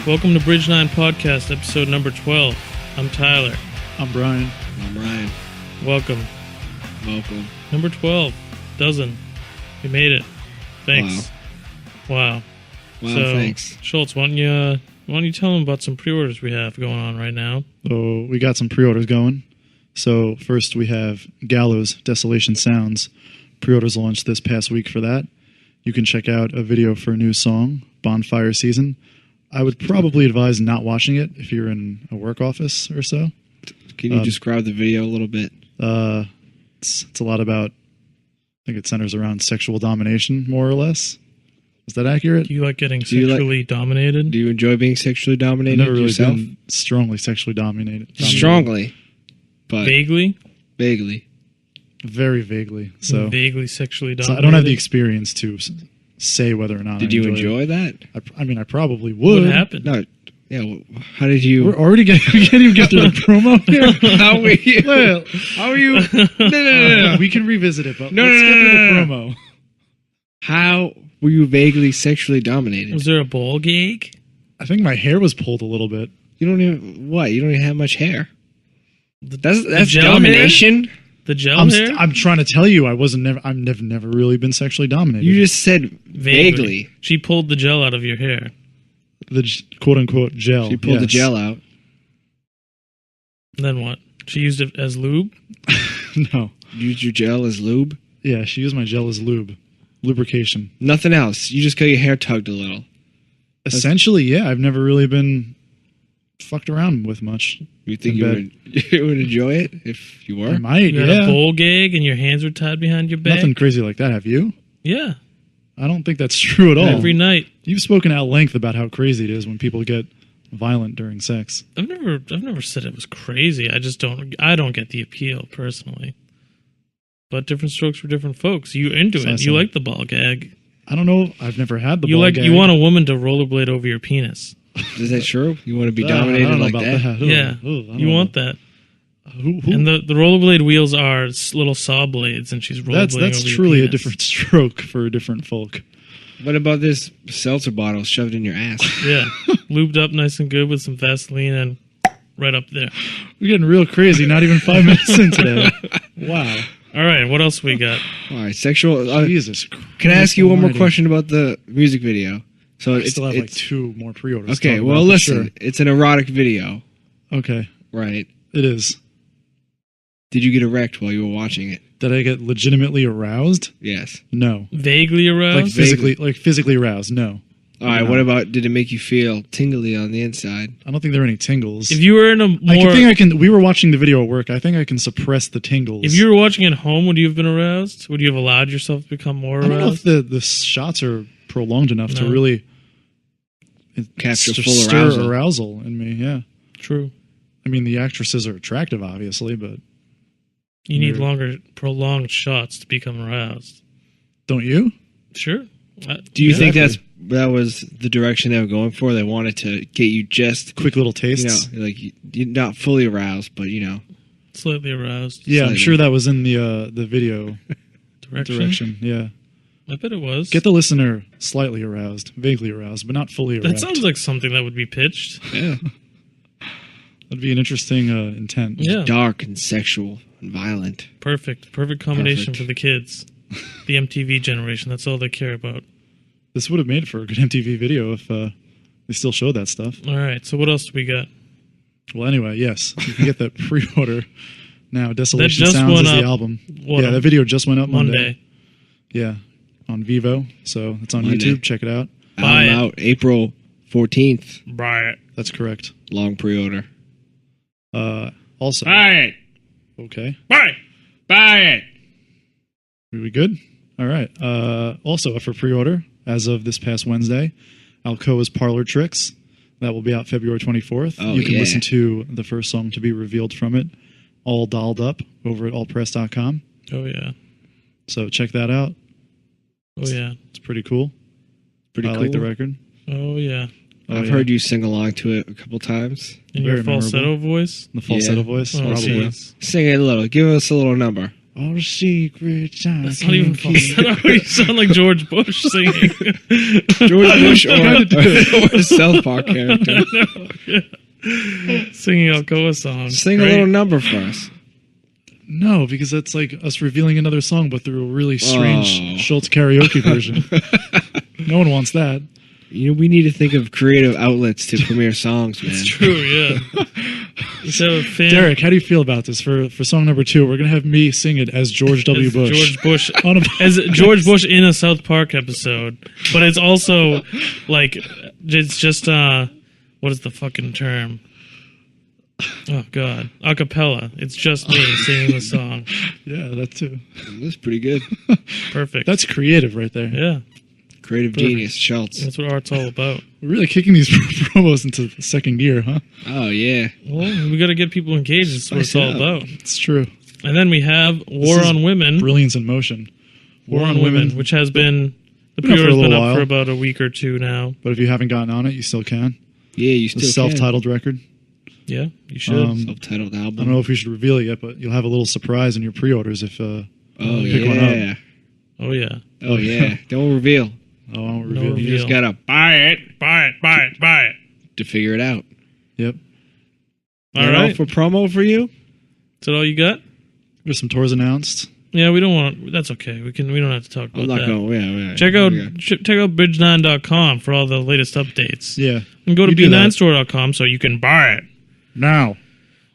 Welcome to Bridge 9 Podcast, episode number 12. I'm Tyler. I'm Brian. I'm Ryan. Welcome. Number 12. Dozen. We made it. Thanks. Wow. Wow, So, thanks. Schultz, why don't you tell them about some pre-orders we have going on right now? So we got some pre-orders going. So first we have Gallows Desolation Sounds. Pre-orders launched this past week for that. You can check out a video for a new song, Bonfire Season. I would probably advise not watching it if you're in a work office or so. Can you describe the video a little bit? It's a lot about, I think it centers around sexual domination, more or less. Is that accurate? Do you like getting Do you sexually dominated? Do you enjoy being sexually I've dominated never really yourself? been strongly sexually dominated. Strongly, but Vaguely? vaguely. Very vaguely. So, Vaguely sexually so dominated? I don't have the experience to say whether or not Did I you enjoy it. enjoy that? I mean, I probably would. What happened? No. Yeah. How did you? We're already we can't even get through the promo here. How were you? Well, How are you? No. we can revisit it, but No, let's no, get through no, the no. promo. How were you vaguely sexually dominated? Was there a ball gag? I think my hair was pulled a little bit. You don't even what? You don't even have much hair. That's gel domination. The gel hair? I'm trying to tell you, I've never really been sexually dominated. You just said vaguely. She pulled the gel out of your hair. the quote unquote gel. She pulled the yes. gel out. Then what? She used it as lube? No. You used your gel as lube. Yeah, she used my gel as lubrication. Nothing else. You just got your hair tugged a little. Essentially, yeah. I've never really been fucked around with much. You think In you bed. would enjoy it if you were? I might. You had Yeah. a bowl gag and your hands were tied behind your back? Nothing crazy like that. Have you? Yeah. I don't think that's true at all. Every night. You've spoken at length about how crazy it is when people get violent during sex. I've never said it was crazy. I don't get the appeal personally. But different strokes for different folks. You into it. You like the ball gag. I don't know. I've never had the You ball like gag. you want a woman to rollerblade over your penis. Is that true? You want to be I don't dominated know like about that? Ooh, Yeah. ooh, I don't You know. want that. Who? And the rollerblade wheels are little saw blades and she's rollerblading That's over your truly a penis. different stroke for different folk. What about this seltzer bottle shoved in your ass? Yeah. Lubed up nice and good with some Vaseline and right up there. We're getting real crazy. Not even 5 minutes in today. Wow. All right, what else we got? All right, sexual. Jesus. Can I ask you one more almighty. question about the music video? So I it's still have like it's 2 more pre-orders. okay. to talk Well, about, but listen, sure. it's an erotic video, Okay. right? It is. Did you get erect while you were watching it? Did I get legitimately aroused? Yes. No. Vaguely Like aroused? physically aroused? No. All right. No. What about? Did it make you feel tingly on the inside? I don't think there are any tingles. If you were in a We were watching the video at work. I think I can suppress the tingles. if you were watching at home, would you have been aroused? Would you have allowed yourself to become more I don't know if aroused? the shots are prolonged enough to No. really Capture stir full arousal. arousal in me. Yeah. True. I mean, the actresses are attractive, obviously, but You need Weird. longer, prolonged shots to become aroused. don't you? Sure. Do you think Exactly. that was the direction they were going for? They wanted to get you just, Quick little you tastes. know, like you're not fully aroused, but Slightly aroused Yeah, I'm slightly. sure that was in the video direction? direction. Yeah. I bet it was. Get the listener slightly aroused, vaguely aroused, but not fully that aroused. sounds like something that would be pitched. yeah, That'd be an interesting intent. Yeah. dark and sexual and violent. Perfect combination Perfect. for the kids. The MTV generation. That's all they care about. This would have made for a good MTV video if they still showed that stuff. All right. So what else do we got? Well, anyway, yes, you can get that pre-order now. Desolation just Sounds went is the up, album. what, Yeah, that video just went up Monday. Monday. Yeah, on Vivo, so it's on Monday. YouTube. Check it out. Buy it. Out April 14th. Buy it. That's correct. Long pre-order. Also, it. okay, Buy it. Buy it. are we good? All right. Also, up for pre-order as of this past Wednesday, Alcoa's Parlor Tricks. That will be out February 24th. Oh, You can yeah. listen to the first song to be revealed from it, all dolled up, over at allpress.com. Oh yeah. So check that out. Oh yeah. It's pretty cool. Pretty I cool. like the record. Oh yeah. Oh, I've yeah. heard you sing along to it a couple times. In Very your falsetto memorable. voice. The falsetto Yeah. voice, Oh, probably. jeez. Sing it a little. Give us a little number. All the secrets I That's not even can't false. keep. You sound like George Bush singing. George Bush or a South Park character. Singing Alcoa songs. Sing Great. a little number for us. No, because that's like us revealing another song, but through a really strange Oh. Schultz karaoke version. No one wants that. You know, we need to think of creative outlets to premiere songs, man. It's true, yeah. Let's have a fan. Derek, how do you feel about this? For song number 2, we're going to have me sing it as George W. As Bush. George Bush. On a- As George Bush in a South Park episode. But it's also, like, it's just, what is the fucking term? Oh, God. A cappella. It's just me singing the song. Yeah, that too. That's pretty good. Perfect. That's creative right there. yeah. Creative genius, Schultz. That's what art's all about. We're really kicking these promos into the second gear, huh? Oh, yeah. Well, we got to get people engaged. That's what it's all about. It's true. And then we have War is on Women. Brilliance in motion. War on Women, which has been the Been up for a pre-order's been little up for while. about a week or two now. But if you haven't gotten on it, you still can. Yeah, you It's a still self-titled record. Yeah, you should. Self-titled I album. don't know if we should reveal it yet, but you'll have a little surprise in your pre-orders if Oh, pick one yeah. Oh yeah. Oh, yeah. Don't reveal. I won't No reveal. You just Reveal. gotta buy it Buy it, buy it, buy it. to figure it out. Yep. All That right. for promo for you? Is that all you got? There's some tours announced. Yeah, we don't want. That's okay. We don't have to talk about I'm not that. going. Yeah. Check out Yeah. check out bridge9.com for all the latest updates. Yeah. And go to You do that. b9store.com so you can buy it. Now.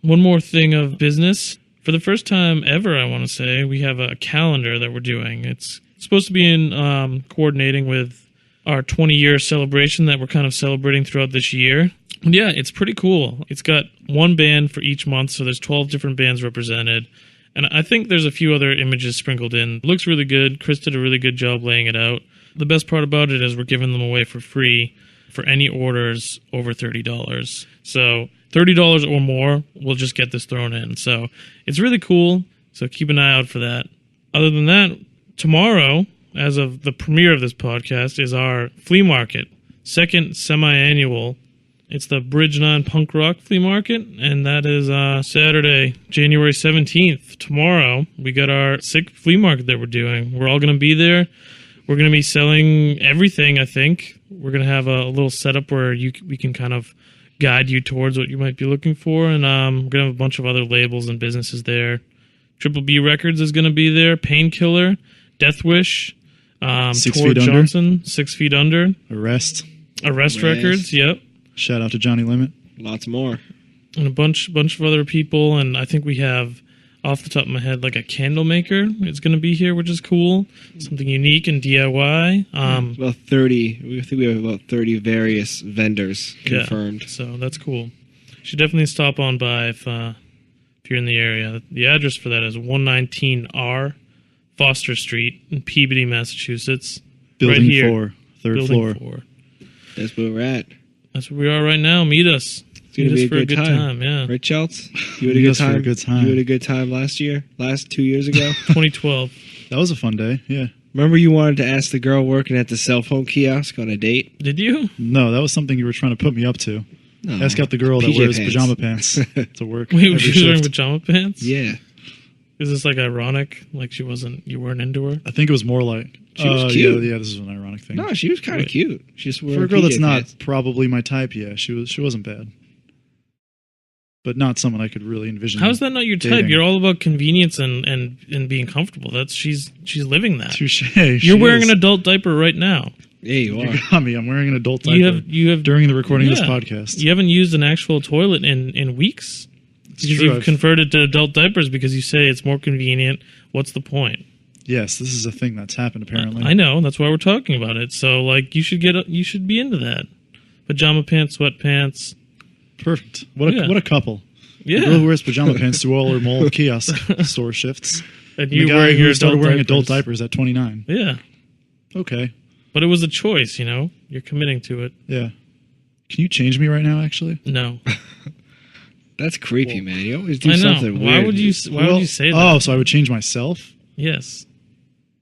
One more thing of business. For the first time ever, I want to say, we have a calendar that we're doing. It's supposed to be in coordinating with our 20-year celebration that we're kind of celebrating throughout this year. And yeah, it's pretty cool. It's got one band for each month, so there's 12 different bands represented. And I think there's a few other images sprinkled in. It looks really good. Chris did a really good job laying it out. The best part about it is we're giving them away for free for any orders over $30. So $30 or more, we'll just get this thrown in. So it's really cool. So keep an eye out for that. Other than that, tomorrow, as of the premiere of this podcast, is our flea market, second semi-annual. It's the Bridge 9 Punk Rock Flea Market, and that is Saturday, January 17th. Tomorrow, we got our 6th flea market that we're doing. We're all going to be there. We're going to be selling everything, I think. We're going to have a little setup where we can kind of guide you towards what you might be looking for, and we're going to have a bunch of other labels and businesses there. Triple B Records is going to be there, Painkiller, Death Wish, 6 Tor Feet Under. Johnson, 6 Feet Under, Arrest. Arrest Yes. Records, yep. Shout out to Johnny Limit. Lots more. And a bunch of other people, and I think we have, off the top of my head, like a candle maker is going to be here, which is cool. Something unique and DIY. About 30. We think we have about 30 various vendors confirmed. Yeah, so that's cool. You should definitely stop on by if you're in the area. The address for that is 119R Foster Street in Peabody, Massachusetts. Building right here. 4. Third Building floor. 4. That's where we're at. That's where we are right now. Meet us. It's gonna Meet be us for a good time. Yeah. Right, Schultz? You had a Meet good us for a time. good time. You had a good time last 2 years ago. 2012. That was a fun day. Yeah. Remember you wanted to ask the girl working at the cell phone kiosk on a date? Did you? No, that was something you were trying to put me up to. No. Ask out the girl that PJ wears pants. pajama pants to work. Wait, every was she wearing shift. pajama pants? Yeah. Is this like ironic? Like you weren't into her? I think it was more like She was cute. Yeah, this is an ironic thing. No, she was kind of Wait. cute. She just For wore a girl that's PJ not pants. probably my type, yeah, she wasn't bad. But not someone I could really envision. How's that not your type? dating. You're all about convenience and being comfortable. That's she's living that. Touche. You're wearing an adult diaper right now. Yeah, you are. You got me. I'm wearing an adult diaper You have during the recording of this Yeah. podcast. You haven't used an actual toilet in weeks It's because true, you've I've- converted to adult diapers because you say it's more convenient. What's the point? Yes, this is a thing that's happened apparently. I know. That's why we're talking about it. So like you should be into that. Pajama pants, sweatpants. Perfect. What Yeah. a couple. Yeah. The girl who wears pajama pants through all her mall kiosk store shifts. And The you guy wearing who your started adult wearing diapers. adult diapers at 29. Yeah. Okay. But it was a choice, you know? You're committing to it. Yeah. Can you change me right now, actually? No. That's creepy, man. You always do I know. something Why weird. would you say that? Oh, so I would change myself? Yes.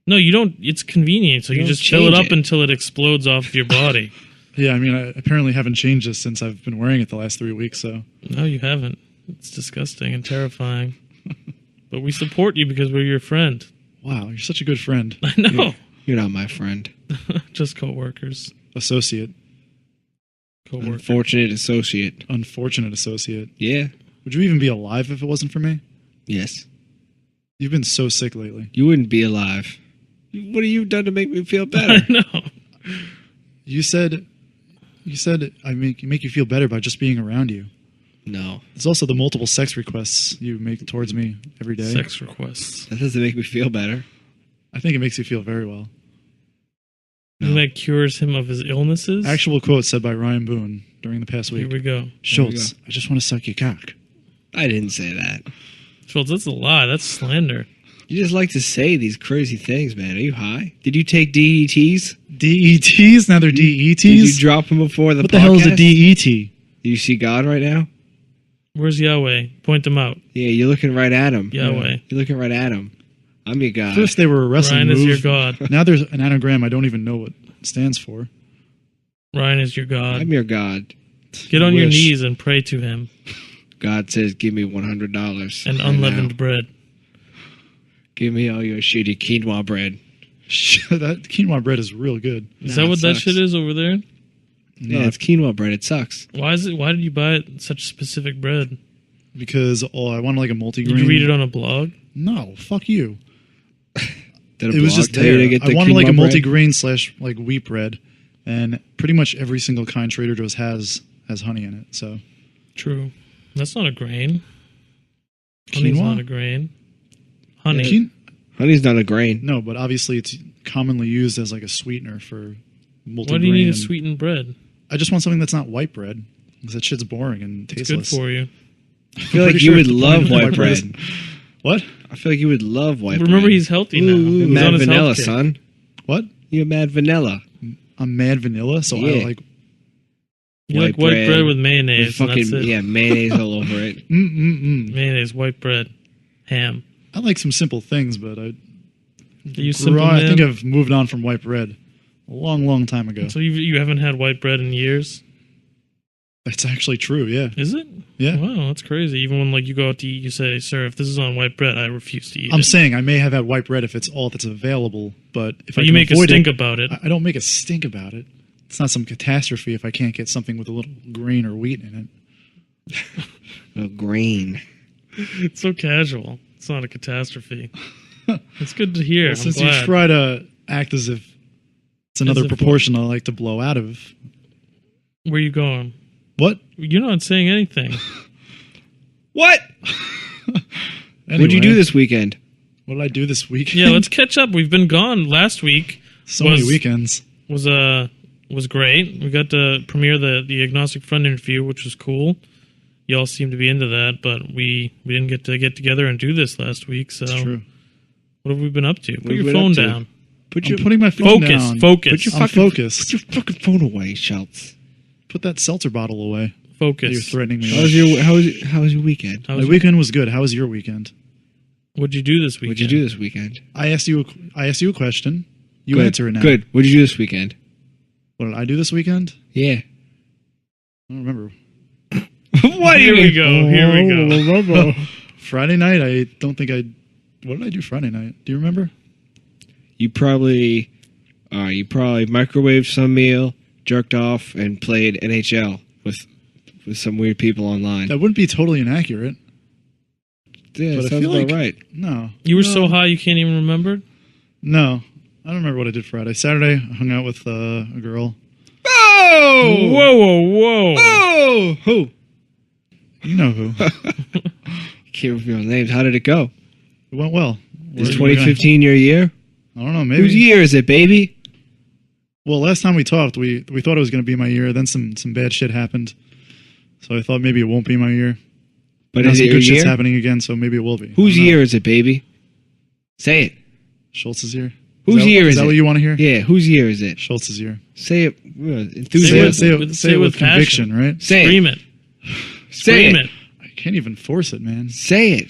No, you don't. It's convenient, so you don't just fill it change up it. until it explodes off your body. Yeah, I mean, I apparently haven't changed this since I've been wearing it the last 3 weeks, so. No, you haven't. It's disgusting and terrifying. But we support you because we're your friend. Wow, you're such a good friend. I know. You're not my friend. Just co-workers. Associate. Co-workers. Unfortunate associate. Unfortunate associate. Yeah. Would you even be alive if it wasn't for me? Yes. You've been so sick lately. You wouldn't be alive. What have you done to make me feel better? I know. You said I make you feel better by just being around you. No. There's also the multiple sex requests you make towards me every day. Sex requests. That doesn't make me feel better. I think it makes you feel very well. You think that cures him of his illnesses? Actual quote said by Ryan Boone during the past Here week. we go. Schultz, I just want to suck your cock. I didn't say that. Schultz, that's a lie. That's slander. You just like to say these crazy things, man. Are you high? Did you take DETs? DETs? Now they're DETs? Did you drop them before the What podcast? the hell is a DET? Do you see God right now? Where's Yahweh? Point them out. Yeah, you're looking right at him. Yahweh. You're looking right at him. I'm your God. First they were a wrestling Ryan is move. your God. Now there's an anagram I don't even know what it stands for. Ryan is your God. I'm your God. Get on your Wish. knees and pray to him. God says, give me $100. And right unleavened now. bread. Give me all your shitty quinoa bread. That quinoa bread is real good. Is Nah, that it what that sucks. shit is over there? Yeah, No, it's quinoa bread. It sucks. Why did you buy it such specific bread? because I wanted like a multigrain. Did you read it on a blog? No, fuck you. Did a It was blog just tell you there. to get the I wanted like a quinoa bread? multigrain slash like wheat bread, and pretty much every single kind Trader Joe's has honey in it. So True. That's not a grain. Honey's Quinoa? not a grain. Honey. Quin- Honey's not a grain. no, but obviously it's commonly used as like a sweetener for multigrain. Why do you need to and- sweeten bread? I just want something that's not white bread because that shit's boring and It's good tasteless. for you. I feel like pretty you sure would the love point of white white bread bread. is- What? I feel like you would love white bread. Remember, he's healthy now. You're He's mad on his vanilla, health kick. son. What? You're mad vanilla. I'm mad vanilla, so Yeah. I like. You like white bread with mayonnaise. With and that's fucking, it. yeah, mayonnaise all over it. Mayonnaise, white bread, ham. I like some simple things, but I You simple I think man. I've moved on from white bread a long time ago. So you haven't had white bread in years? That's actually true. Yeah, Is it? yeah. Wow, that's crazy. Even when like you go out to eat, you say, "Sir, if this is on white bread, I refuse to eat I'm it." saying I may have had white bread if it's all that's available, but if But I you can make a avoid stink it, about it. I don't make a stink about it. It's not some catastrophe if I can't get something with a little grain or wheat in it. A grain. It's so casual. It's not a catastrophe. It's good to hear. I'm Since glad. you try to act as if it's another if what? proportion I like to blow out of. Where you going? What? You're not saying anything. What? What'd you do this weekend? What did I do this weekend? Yeah, let's catch up. We've been gone. Last week so many was- weekends. was great. We got to premiere the Agnostic Front interview, which was cool. Y'all seem to be into that, but we didn't get together and do this last week. So It's true. what have we been up to? Put have your we been phone up to? down. Put I'm your putting my phone Focus. down. Focus. Put your I'm fucking, focused. Put your fucking phone away, Schultz. Put that seltzer bottle away. That Focus. you're threatening me. How with. was your weekend? How My was weekend was good. How was your weekend? What'd you do this weekend? What'd you do this weekend? I asked you a question. You Good. answer it now. Good. What'd you do this weekend? What did I do this weekend? Yeah. I don't remember. What do Here you we go. Here we go. Friday night, I don't think I. What did I do Friday night? Do you remember? You probably microwaved some meal, jerked off, and played NHL with some weird people online. That wouldn't be totally inaccurate. Yeah, but I sounds feel about like- right. No. You were No. so high you can't even remember? No. I don't remember what I did Friday. Saturday, I hung out with a girl. Oh! Whoa. Oh! Who? You know who. Can't reveal names. How did it go? It went well. Is We're gonna- 2015 your year? I don't know. Maybe. Whose year is it, baby? Well, last time we talked, we thought it was going to be my year. Then some bad shit happened. So I thought maybe it won't be my year. But Now is some it your good shit's year? happening again, so maybe it will be. Whose I don't know. year is it, baby? Say it. Schultz's year. Whose year Is is that it? what you want to hear? Yeah, whose year is it? Schultz's year. Say it. Say Enthusiasm. it. Say it with passion. conviction, right? Say Scream it. it. Say Scream it. it. I can't even force it, man. Say it.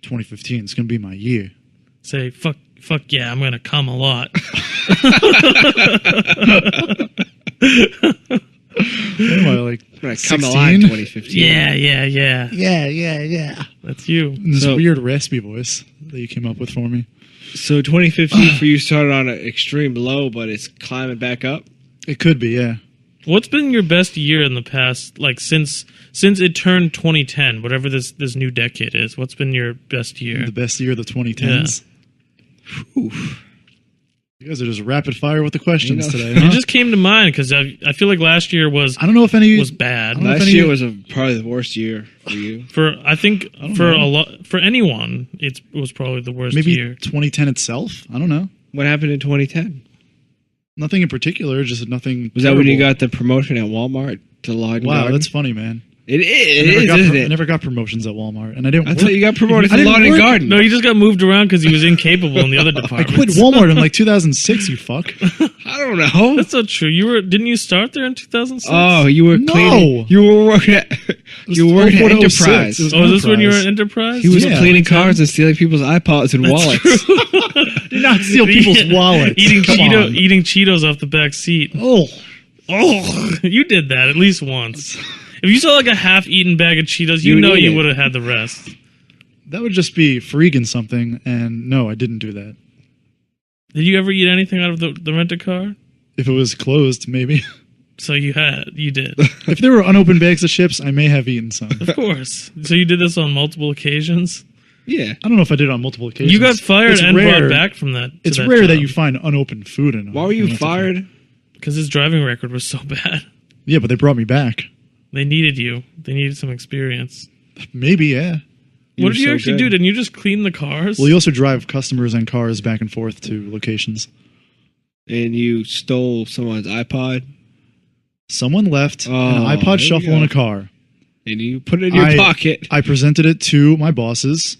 2015 is going to be my year. Say, fuck yeah, I'm going to come a lot. Anyway, like Right, come 16? alive 2015. Yeah. Yeah. That's you. In this So- weird raspy voice that you came up with for me. So 2015 for you started on an extreme low, but it's climbing back up. It could be, yeah. What's been your best year in the past, like since it turned 2010, whatever this new decade is? What's been your best year? The best year of the 2010s. Oof. You guys are just rapid fire with the questions You know, today. Huh? It just came to mind because I feel like last year was I don't know if any bad. I don't know if Last any- year was probably the worst year for you. For I think don't for know. a lot for anyone, it was probably the worst maybe year. 2010 itself. I don't know. What happened in 2010? Nothing in particular. Just nothing. Was that when you terrible. got the promotion at Walmart to Lawn Wow, Garden? that's funny, man. It I is, never, isn't I it? never got promotions at Walmart, and I didn't. I work. thought you got promoted I to didn't Lawn and work- Garden. No, he just got moved around because he was incapable in the other I department. quit Walmart in like 2006. You fuck. I don't know. That's not true. Didn't you start there in 2006? Oh, you were No. cleaning. You were working at. You were working at 04 to 06. Enterprise. It was Oh, is this when you were at Enterprise. Enterprise? He was Yeah. cleaning cars and stealing people's iPods and wallets. Did not steal people's wallets. eating Come on. eating Cheetos off the back seat. Oh, Oh, you did that at least once. If you saw like a half-eaten bag of Cheetos, You you know would eat you it. would have had the rest. that would just be freaking something. And no, I didn't do that. Did you ever eat anything out of the rent-a-car? If it was closed, maybe. So you did. If there were unopened bags of chips, I may have eaten some. Of course. So you did this on multiple occasions? Yeah. I don't know if I did it on multiple occasions. You got fired It's and rare. brought back from that. It's rare that you find unopened food in. Why were you fired? Because his driving record was so bad. Yeah, but they brought me back. They needed you. They needed some experience. Maybe, yeah. You What were did you so actually good. do? Didn't you just clean the cars? Well, you also drive customers and cars back and forth to locations. And you stole someone's iPod Someone left an Oh, there iPod we Shuffle go. in a car. and you put it in your I- pocket. I presented it to my bosses.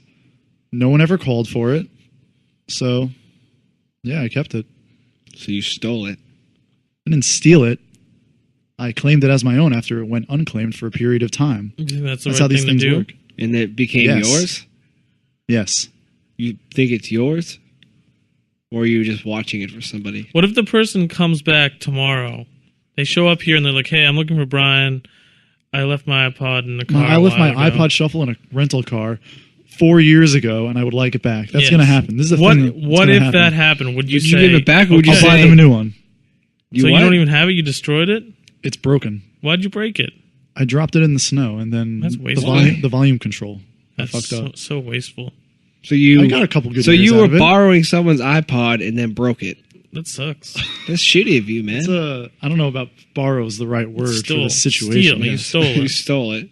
No one ever called for it. So, yeah, I kept it. So you stole it. I didn't steal it. I claimed it as my own after it went unclaimed for a period of time. You think that's the That's right how these thing to things do? work. And it became Yes. yours? Yes. You think it's yours? Or are you just watching it for somebody? What if the person comes back tomorrow? They show up here and they're like, "Hey, I'm looking for Brian. I left my iPod in the car." I left a my while ago." iPod Shuffle in a rental car 4 years ago, and I would like it back. That's Yes. going to happen. This is the What thing. that's what gonna if happen. that happened? Would you Would you say give it back, or would you I'll say buy them a new one. so you what? don't even have it? You destroyed it? It's broken. Why'd you break it? I dropped it in the snow, and then That's the wasteful. volume control. I That's fucked up. so wasteful. So you I got a couple good So years you out were of it. borrowing someone's iPod and then broke it. That sucks. That's shitty of you, man. It's I don't know about borrow is the right word for Stole. this situation. Steal. You Yeah. stole you it. stole it.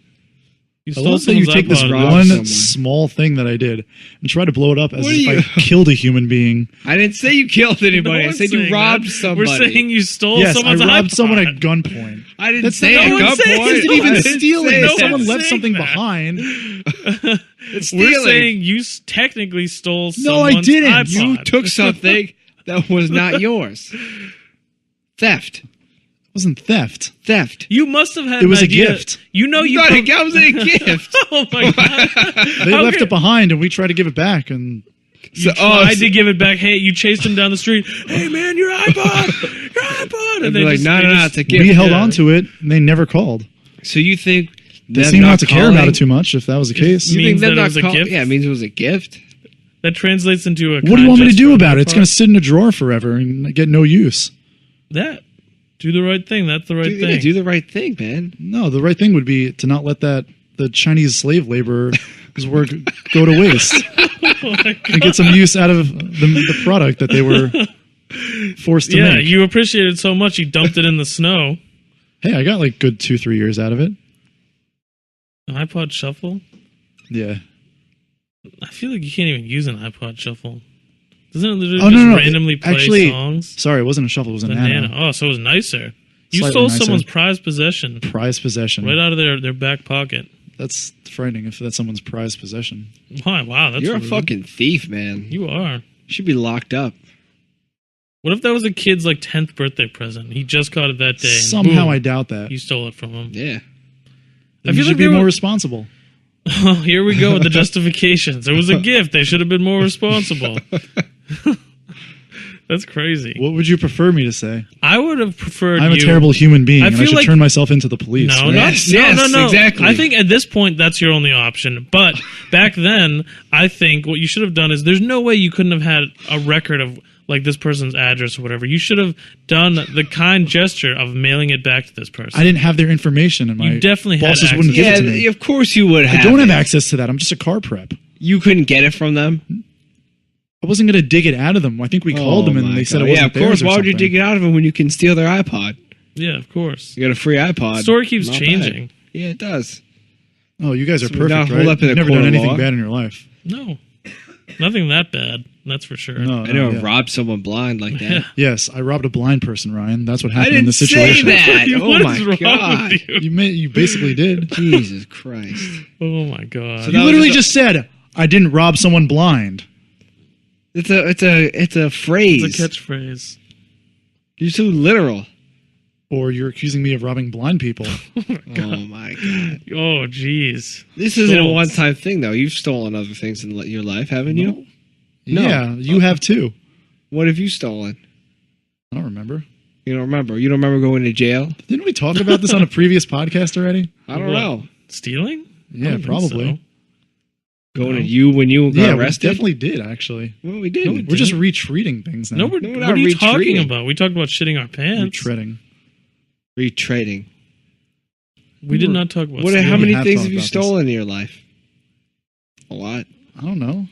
You I stole love that you someone's take this iPod. rob one someone. small thing that I did and try to blow it up as What if are I you- killed a human being. I didn't say you killed anybody. No I one's said you saying robbed that. somebody. We're saying you stole Yes, I someone's robbed iPod. someone at gunpoint. I didn't That's say not- at no one said- gunpoint. Isn't even I didn't stealing. say If that. someone one's left saying something that. behind. It's We're stealing. saying you technically stole No, I someone's didn't. iPod. You took something that was not yours. Theft. It wasn't theft. Theft. You must have had It was an a idea. gift. You know you Not pro- a, that was a gift. Oh my god! They How left could- it behind, and we tried to give it back. And You So- tried so- to give it back. Hey, you chased him down the street. Hey man, your iPod, your iPod. I'd be like, no, it's a gift. we held yeah. on to it, and they never called. So you think They them seemed not to calling, care about it too much. If that was the case, You Means think them that it not was a call- gift? Yeah, it means it was a gift. That translates into a. what do you want me to do about it? It's going going to sit in a drawer forever and get no use. That. Do the right thing. That's the right Yeah, thing. do the right thing, man. No, the right thing would be to not let the Chinese slave laborer's work go to waste Oh my God. and get some use out of the product that they were forced to Yeah, make. you appreciate it so much you dumped it in the snow. Hey, I got like good 2-3 years out of it. An iPod Shuffle? Yeah. I feel like you can't even use an iPod Shuffle. Doesn't it literally Oh, just no. randomly play Actually, songs? sorry, it wasn't a shuffle. It was a Banana. nano. Oh, so it was nicer. You Slightly stole nicer. someone's prized possession Prized possession. right out of their back pocket. That's frightening if that's someone's prized possession. Why? Wow, that's You're a rude. fucking thief, man. You are. You should be locked up. What if that was a kid's like 10th birthday present? He just got it that day. And Somehow boom, I doubt that. you stole it from him. Yeah. I You feel should like be they more were- responsible. Oh, here we go with the justifications. It was a gift. They should have been more responsible. That's crazy. What would you prefer me to say? I would have preferred I'm a you- terrible human being, I and I feel should like- turn myself into the police. No, right? no, exactly. I think at this point that's your only option. But back then, I think what you should have done is there's no way you couldn't have had a record of like this person's address or whatever. You should have done the kind gesture of mailing it back to this person. I didn't have their information, and my You definitely had bosses wouldn't give Yeah, it to me. of course you would have. I don't have it. access to that. I'm just a car prep. You couldn't get it from them. I wasn't going to dig it out of them. I think we called them, and my they said God. it wasn't Yeah, of course. theirs or Why would you something. dig it out of them when you can steal their iPod? Yeah, of course. You got a free iPod. The story keeps Not changing. bad. Yeah, it does. Oh, you guys are So we're not perfect, hold right? up in You've a never court done of anything law. bad in your life. No, nothing that bad. That's for sure. No, I no, never yeah. robbed someone blind like that. Yes, I robbed a blind person, Ryan. That's what I happened in didn't this say situation. that. Oh What my is wrong God. with you? You basically did. Jesus Christ. Oh my god. So You that literally was just said, "I didn't rob someone blind." It's a phrase. It's a catchphrase. You're so literal. Or you're accusing me of robbing blind people. Oh my God. Oh jeez. This isn't a Stole. one-time thing though. You've stolen other things in your life, haven't you? No. Yeah, you have too. What have you stolen? I don't remember. You don't remember? You don't remember going to jail? Didn't we talk about this on a previous podcast already? I don't What? know. Stealing? I Yeah, don't think probably. Going No. to you when you got Yeah, we arrested? definitely did, actually. Well, we did. We're just retreating things now. No, No, we're what not are you talking retreating. about? We talked about shitting our pants. retreading. retrading. We did not talk about What? How stealing. many have things talked have you about this. stolen in your life? A lot. I don't know.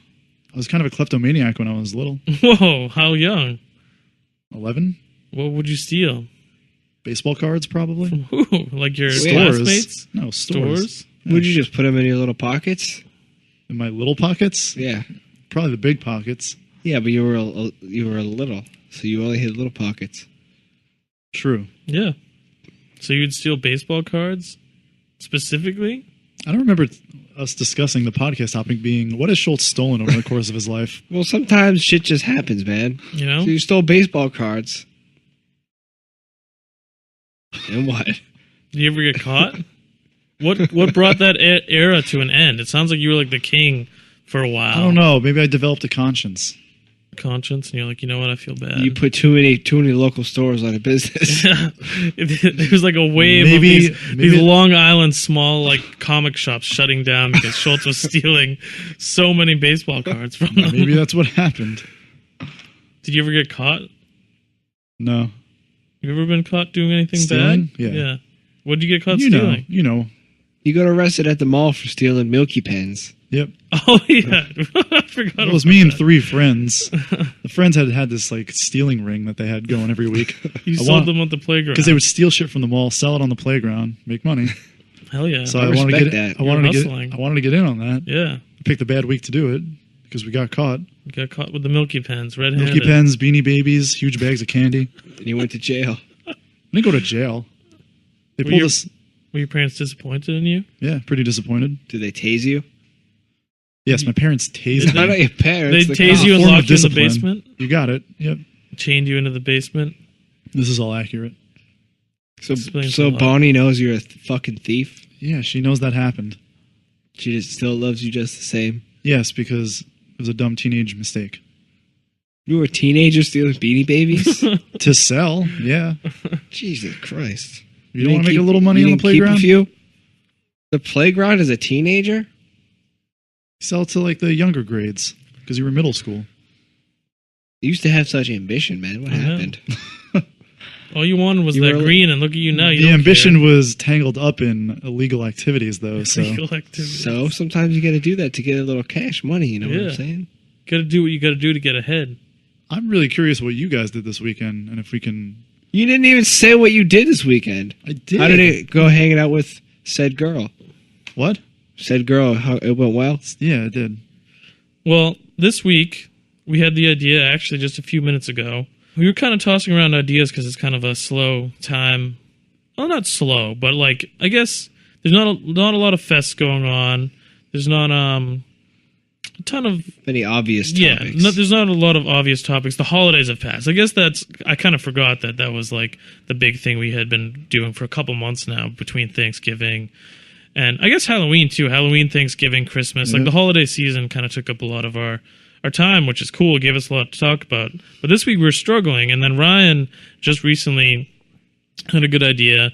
I was kind of a kleptomaniac when I was little. Whoa, how young? 11? What would you steal? Baseball cards, probably. From who? Like your Stores. classmates? No, stores. Stores? Would you just put them in your little pockets? In my little pockets? Yeah. Probably the big pockets. Yeah, but you were a little, so you only had little pockets. True. Yeah. So you'd steal baseball cards? Specifically? I don't remember us discussing the podcast topic being what has Schultz stolen over the course of his life? Well, sometimes shit just happens, man. You know? So you stole baseball cards. And what? Did you ever get caught? What brought that era to an end? It sounds like you were like the king for a while. I don't know. Maybe I developed a conscience. Conscience, and you're like, you know what? I feel bad. You put too many local stores on a business. There was like a wave Maybe- of these maybe- Long Island small like comic shops shutting down because Schultz was stealing so many baseball cards from them. Maybe that's what happened. Did you ever get caught? No. You ever been caught doing anything Stealing? bad? Yeah. What did you get caught You know. stealing? You know. You got arrested at the mall for stealing Milky Pens. Yep. Oh yeah, I forgot. It was about me and that. 3 friends. The friends had this like stealing ring that they had going every week. You I sold want- them at the playground Because they would steal shit from the mall, sell it on the playground, make money. Hell yeah. So I I wanted to respect get that. I wanted to You're get hustling. I wanted to get in on that. Yeah, I picked a bad week to do it because we got caught. you got caught with the Milky Pens, red-handed. Milky Pens, Beanie Babies, huge bags of candy. And you went to jail. I didn't go to jail. They Were pulled you- us. Were your parents disappointed in you? Yeah, pretty disappointed. Did they tase you? Yes, my parents tased Did Not me. your parents. They the tase cops. you and form of locked you in the discipline. basement, You got it. Yep. chained you into the basement. This is all accurate. Explains a So lot. Bonnie knows you're a fucking thief. Yeah, she knows that happened. She just still loves you just the same. Yes, because it was a dumb teenage mistake. You were a teenager stealing Beanie Babies. To sell, yeah. Jesus Christ! You don't want to make didn't a little keep- money you on the didn't keep a playground? few? The playground as a teenager? Sell to like the younger grades because you were middle school. You used to have such ambition, man. What I know. happened? All you wanted was You that were- green, and look at you now. You The don't ambition care. was tangled up in illegal activities, though. So Legal activities. So sometimes you got to do that to get a little cash money. You know what Yeah. I'm saying? Gotta do what you gotta do to get ahead. I'm really curious what you guys did this weekend, and if we can. You didn't even say what you did this weekend. I did. How did it go hanging out with said girl? What? Said girl, how it went well? Yeah, it did. Well, this week we had the idea actually just a few minutes ago. We were kind of tossing around ideas because it's kind of a slow time. Well, not slow, but like I guess there's not a lot of fests going on. There's not a ton of Any obvious topics? there's not a lot of obvious topics. The holidays have passed. I guess I kind of forgot that was like the big thing we had been doing for a couple months now between Thanksgiving and I guess Halloween too. Halloween, Thanksgiving, Christmas. Like Yeah. the holiday season kind of took up a lot of our our time, which is cool. It gave us a lot to talk about. But this week we were struggling, and then Ryan just recently had a good idea,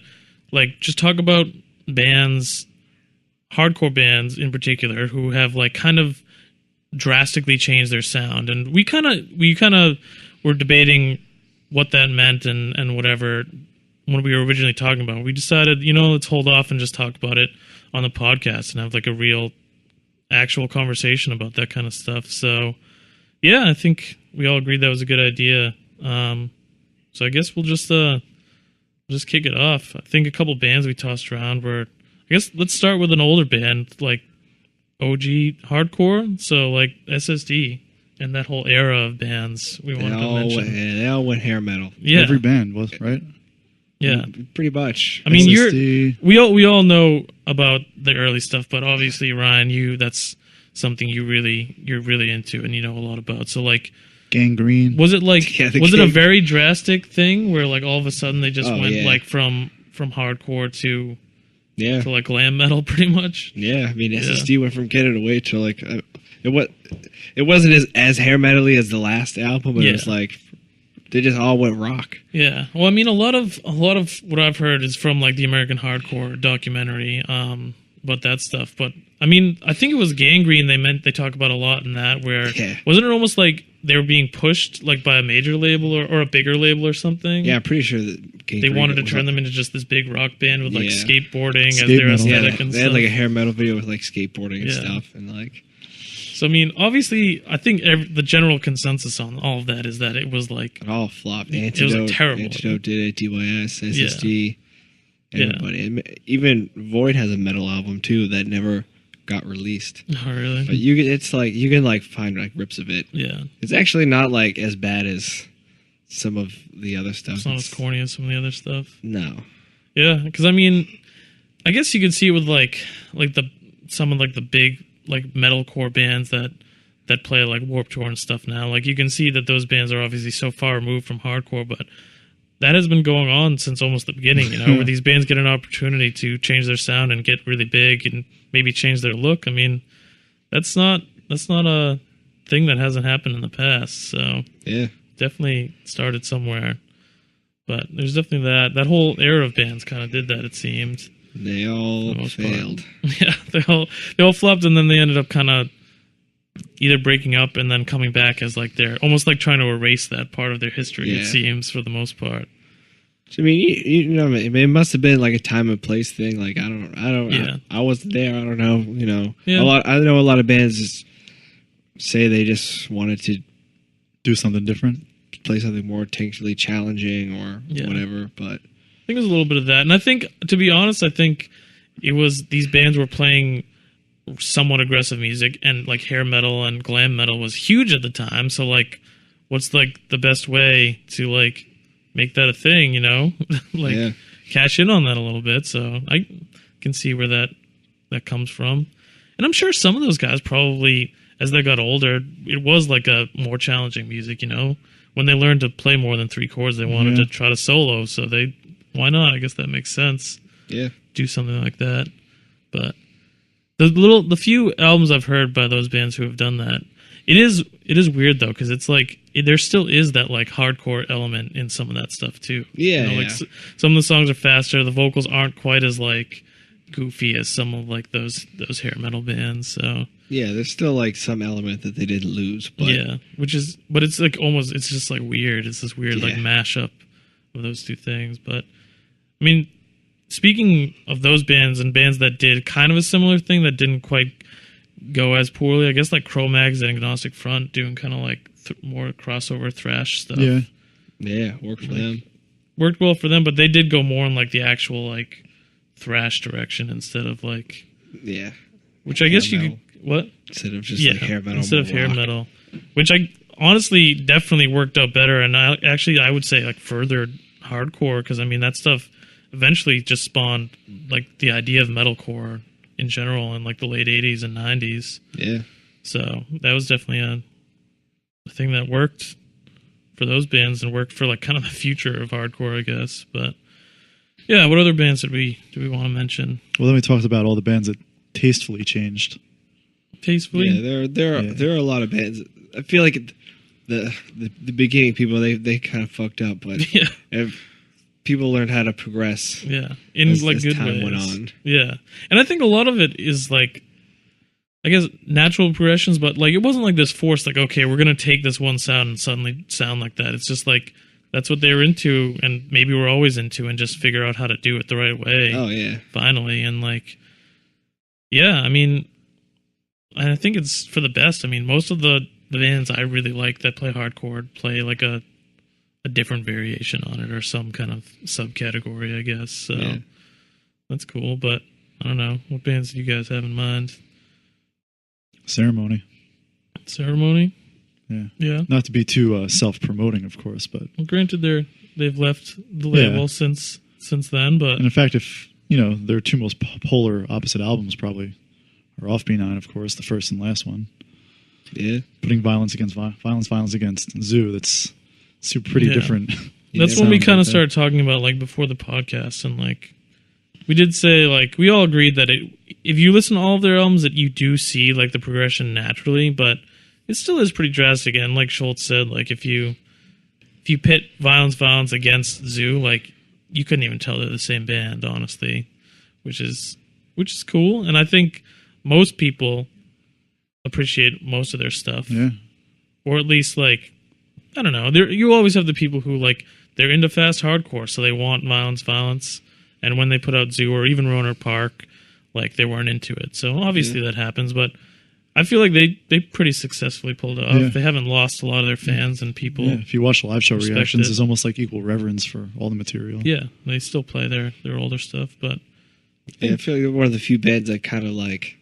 like just talk about bands, hardcore bands in particular, who have like kind of drastically changed their sound. And we kind of were debating what that meant and whatever when we were originally talking about it. We decided, let's hold off and just talk about it on the podcast and have like a real actual conversation about that kind of stuff. So yeah, I think we all agreed that was a good idea. So I guess we'll just kick it off. I think a couple bands we tossed around were, I guess let's start with an older band, like OG hardcore. So like SSD and that whole era of bands we wanted to mention. They all went hair metal. Yeah. Every band was, right? Yeah. Pretty much. I mean, SSD. we all know about the early stuff, but obviously Ryan, that's something you're really into and you know a lot about. So like Gangrene. was it like Yeah, was it a very drastic thing where like all of a sudden they just went yeah. like from hardcore to Yeah. like glam metal pretty much? Yeah. I mean, SSD went from Get It Away to like, it wasn't as hair metally as the last album, but it was like, they just all went rock. Yeah. Well, I mean, a lot of what I've heard is from like the American Hardcore documentary about that stuff. But I mean, I think it was Gangrene they talk about a lot in that, where wasn't it almost like they were being pushed like by a major label or a bigger label or something? Yeah, I'm pretty sure that they wanted to turn them into just this big rock band with like skateboarding as Skate their metal. aesthetic and they stuff. had like a hair metal video with like skateboarding and stuff, and like. So I mean, obviously, I think the general consensus on all of that is that it was like It all flopped. It was like terrible. Antidote did it. DYS, SSD, everybody. And even Void has a metal album too that never got released. Oh, really? But you can like find like rips of it. Yeah. It's actually not like as bad as some of the other stuff. It's not as corny as some of the other stuff. No. Yeah, because I mean, I guess you could see it with some of the big like metalcore bands that play like Warped Tour and stuff now. Like you can see that those bands are obviously so far removed from hardcore, but that has been going on since almost the beginning, where these bands get an opportunity to change their sound and get really big and maybe change their look. I mean, that's not a thing that hasn't happened in the past. So Yeah. definitely started somewhere. But there's definitely that whole era of bands kind of did that, it seemed. They all For the most failed. part. Yeah, they all flopped, and then they ended up kind of either breaking up and then coming back as like they're almost like trying to erase that part of their history. It seems for the most part. I mean, it must have been like a time and place thing. Like I don't. Yeah. I wasn't there. I don't know. Yeah. I know a lot of bands just say they just wanted to Do something different. play something more technically challenging or whatever. But I think it was a little bit of that, and I think, to be honest, it was these bands were playing somewhat aggressive music, and like hair metal and glam metal was huge at the time. So like, what's like the best way to like make that a thing? Like cash in on that a little bit. So I can see where that comes from, and I'm sure some of those guys probably, as they got older, it was like a more challenging music. When they learned to play more than 3 chords, they wanted to try to solo. So why not? I guess that makes sense. yeah, Do something like that. But the few albums I've heard by those bands who have done that, it is weird though, because it's like there still is that like hardcore element in some of that stuff too. Yeah, like some of the songs are faster. The vocals aren't quite as like goofy as some of like those hair metal bands. So yeah, there's still like some element that they didn't lose. But yeah, but it's like almost, it's just like weird. It's this weird like mashup of those two things. But I mean, speaking of those bands and bands that did kind of a similar thing that didn't quite go as poorly, I guess like Cro-Mags and Agnostic Front doing kind of like more crossover thrash stuff. Yeah, worked for them. Worked well for them, but they did go more in like the actual like thrash direction instead of like which I guess you could what instead of just like hair metal instead of hair metal, which I honestly definitely worked out better, and I would say like furthered hardcore, because I mean that stuff eventually just spawned like the idea of metalcore in general in like the late 80s and 90s. Yeah. So that was definitely a thing that worked for those bands and worked for like kind of the future of hardcore, I guess. But yeah, what other bands do we want to mention? Well, then we talked about all the bands that tastefully changed. Tastefully? Yeah, there are a lot of bands. I feel like the beginning people they kind of fucked up, but Yeah. if people learned how to progress. Yeah, in as like good time ways. went on. Yeah, and I think a lot of it is like, I guess, natural progressions, but like it wasn't like this forced, like, okay, we're gonna take this one sound and suddenly sound like that. It's just like that's what they were into, and maybe we're always into, and just figure out how to do it the right way. Oh yeah, Finally, and like, yeah, I mean, and I think it's for the best. I mean, most of the bands I really like that play hardcore play like a different variation on it or some kind of subcategory, I guess. So Yeah. that's cool. But I don't know, what bands do you guys have in mind? Ceremony. Ceremony? Yeah. Yeah. Not to be too self-promoting, of course, but Well, granted, they've left the label Yeah. since then, but and in fact, if their two most polar opposite albums probably are Off B9, of course, the first and last one. yeah. Putting violence against violence against Zoo. That's pretty Yeah. different. that's when we sound kind of like that. started talking about like before the podcast, and like we did say like we all agreed that if you listen to all of their albums that you do see like the progression naturally, but it still is pretty drastic. And like Schultz said, like if you pit violence against Zoo, like you couldn't even tell they're the same band, honestly, which is cool. And I think most people appreciate most of their stuff, Yeah. or at least like, I don't know. You always have the people who like they're into fast hardcore, so they want violence. And when they put out Zoo or even Roner Park, like they weren't into it. So obviously that happens, but I feel like they pretty successfully pulled it off. Yeah. They haven't lost a lot of their fans and people. Yeah, if you watch live show respect reactions, it. there's almost like equal reverence for all the material. Yeah, they still play their older stuff, but Yeah, I feel like they're one of the few bands that kind of like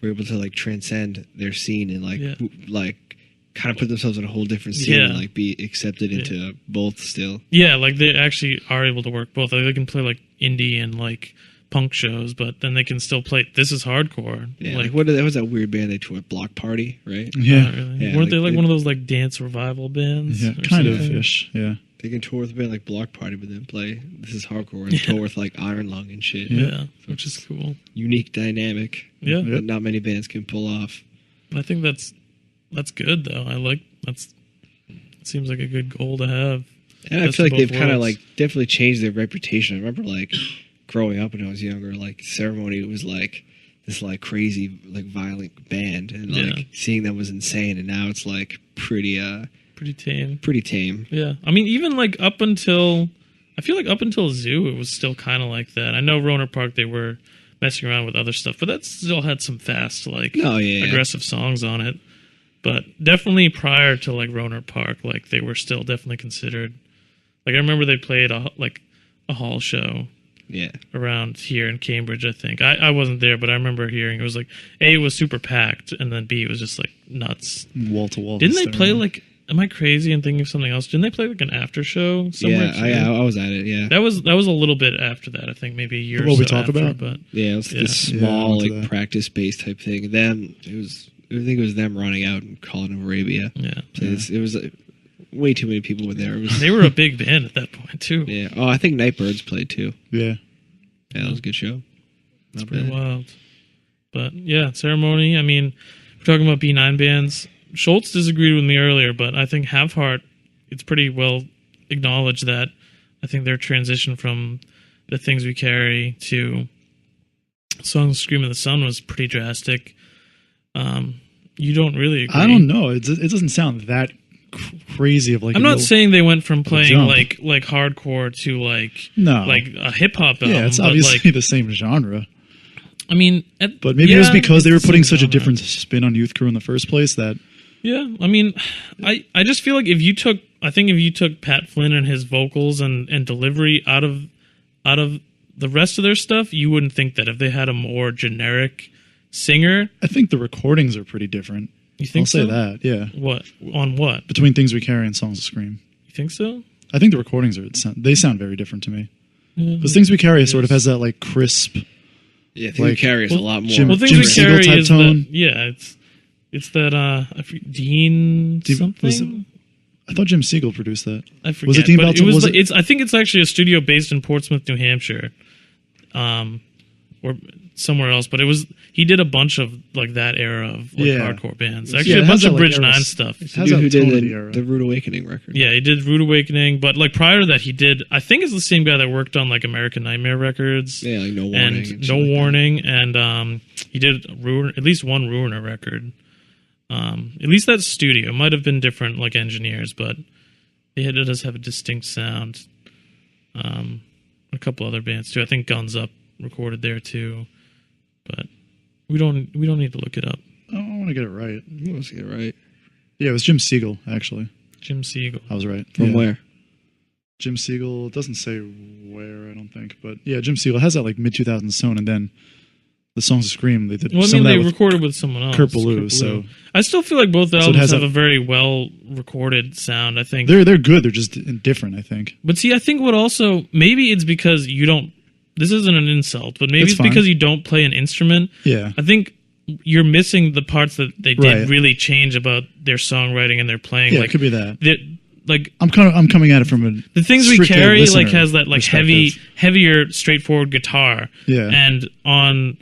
were able to like transcend their scene and like Yeah. like kind of put themselves in a whole different scene Yeah. and like be accepted into both still. yeah, like they actually are able to work both. Like they can play like indie and like punk shows, but then they can still play. This is hardcore. Yeah, like like that was that weird band they toured, Block Party, right? Yeah, not really. Yeah, Weren't they like like they- one of those like dance revival bands? yeah, or kind of something? ish. Yeah, They can tour with a band like Block Party, but then play This Is Hardcore and tour with like Iron Lung and shit. Yeah, which is cool. Unique dynamic. Yeah. Yeah. That not many bands can pull off. I think that's good though. I like it seems like a good goal to have. And I Best feel of like they've both kind of worlds. like definitely changed their reputation. I remember like growing up when I was younger, like Ceremony was like this like crazy like violent band, and like Yeah. seeing them was insane. And now it's like pretty Pretty tame. tame. Yeah. I mean, even like up until Zoo, it was still kind of like that. I know Roner Park, they were messing around with other stuff, but that still had some fast, like Oh yeah, aggressive songs on it. But definitely prior to like Roner Park, like they were still definitely considered. Like I remember they played a hall show yeah. around here in Cambridge, I think. I wasn't there, but I remember hearing it was like A, it was super packed, and then B, it was just like nuts. wall to wall. Didn't they play like? Am I crazy and thinking of something else? Didn't they play like an after show somewhere? Yeah, too? I was at it. Yeah, That was a little bit after that. I think maybe a year. What or we so talk after, about? but yeah. It was Yeah. this Yeah, I small went to like that. practice based type thing. Then it was. I think it was them running out and calling of Arabia. yeah, So it was way too many people were there. It was, they were a big band at that point too. yeah. Oh, I think Nightbirds played too. Yeah, Yeah, that was a good show. It's Not pretty bad. wild. But yeah, Ceremony. I mean, we're talking about B9 bands. Schultz disagreed with me earlier, but I think Have Heart, it's pretty well acknowledged that I think their transition from The Things We Carry to Songs of Scream of the Sun was pretty drastic. You don't really agree. I don't know. It doesn't sound that crazy of like. I'm a not real- saying they went from playing jump. like hardcore to like No. a hip hop album. Yeah, it's but obviously like, the same genre. I mean, But maybe it was because they were it's the putting same such a genre. different spin on Youth Crew in the first place that Yeah, I mean, I just feel like if you took Pat Flynn and his vocals and delivery out of the rest of their stuff, you wouldn't think that if they had a more generic singer. I think the recordings are pretty different. You think I'll say so? that, yeah. What on what? Between Things We Carry and Songs of Scream. You think so? I think the recordings they sound very different to me. Yeah. Because Things We Carry sort of has that like crisp, Yeah, I think Like, Carry is a well, lot more. Jim- Well, Things Jim We Siegel Carry type is tone? that. Yeah, it's that. I forget, Dean was something. I thought Jim Siegel produced that. I forget. Was it Dean but Belton? it was. Was like- it- It's. I think it's actually a studio based in Portsmouth, New Hampshire. or somewhere else, but he did a bunch of like that era of like Yeah. hardcore bands. Yeah, Actually, it a has bunch that, of like, Bridge era. 9 stuff. It The has dude that who tone of did the era. the Rude Awakening record. Yeah, he did Rude Awakening, but like prior to that, he did. I think it's the same guy that worked on like American Nightmare Records. Yeah, like No Warning. and shit No like that. Warning, and he did at least one Ruiner record. At least that studio. It might have been different, like engineers, but it does have a distinct sound. A couple other bands too. I think Guns Up recorded there too, but we don't need to look it up. I want to get it right. Let's get it right. Yeah, it was Jim Siegel, actually. Jim Siegel. I was right. From Yeah. where? Jim Siegel, it doesn't say where, I don't think. But yeah, Jim Siegel has that like mid-2000s tone, and then the Songs of Scream, they did Well, I some mean, of they that with recorded with someone else. Kurt Ballou, so I still feel like both it albums has have a- a very well recorded sound. I think. they're good. They're just different, I think. But see, I think what also maybe it's because you don't. This isn't an insult, but maybe It's it's fine. because you don't play an instrument. Yeah. I think you're missing the parts that they did Right. really change about their songwriting and their playing. Yeah, like it could be that. like I'm coming at it from a the things we strictly carry listener like has that like perspective. heavier, straightforward guitar. Yeah. And on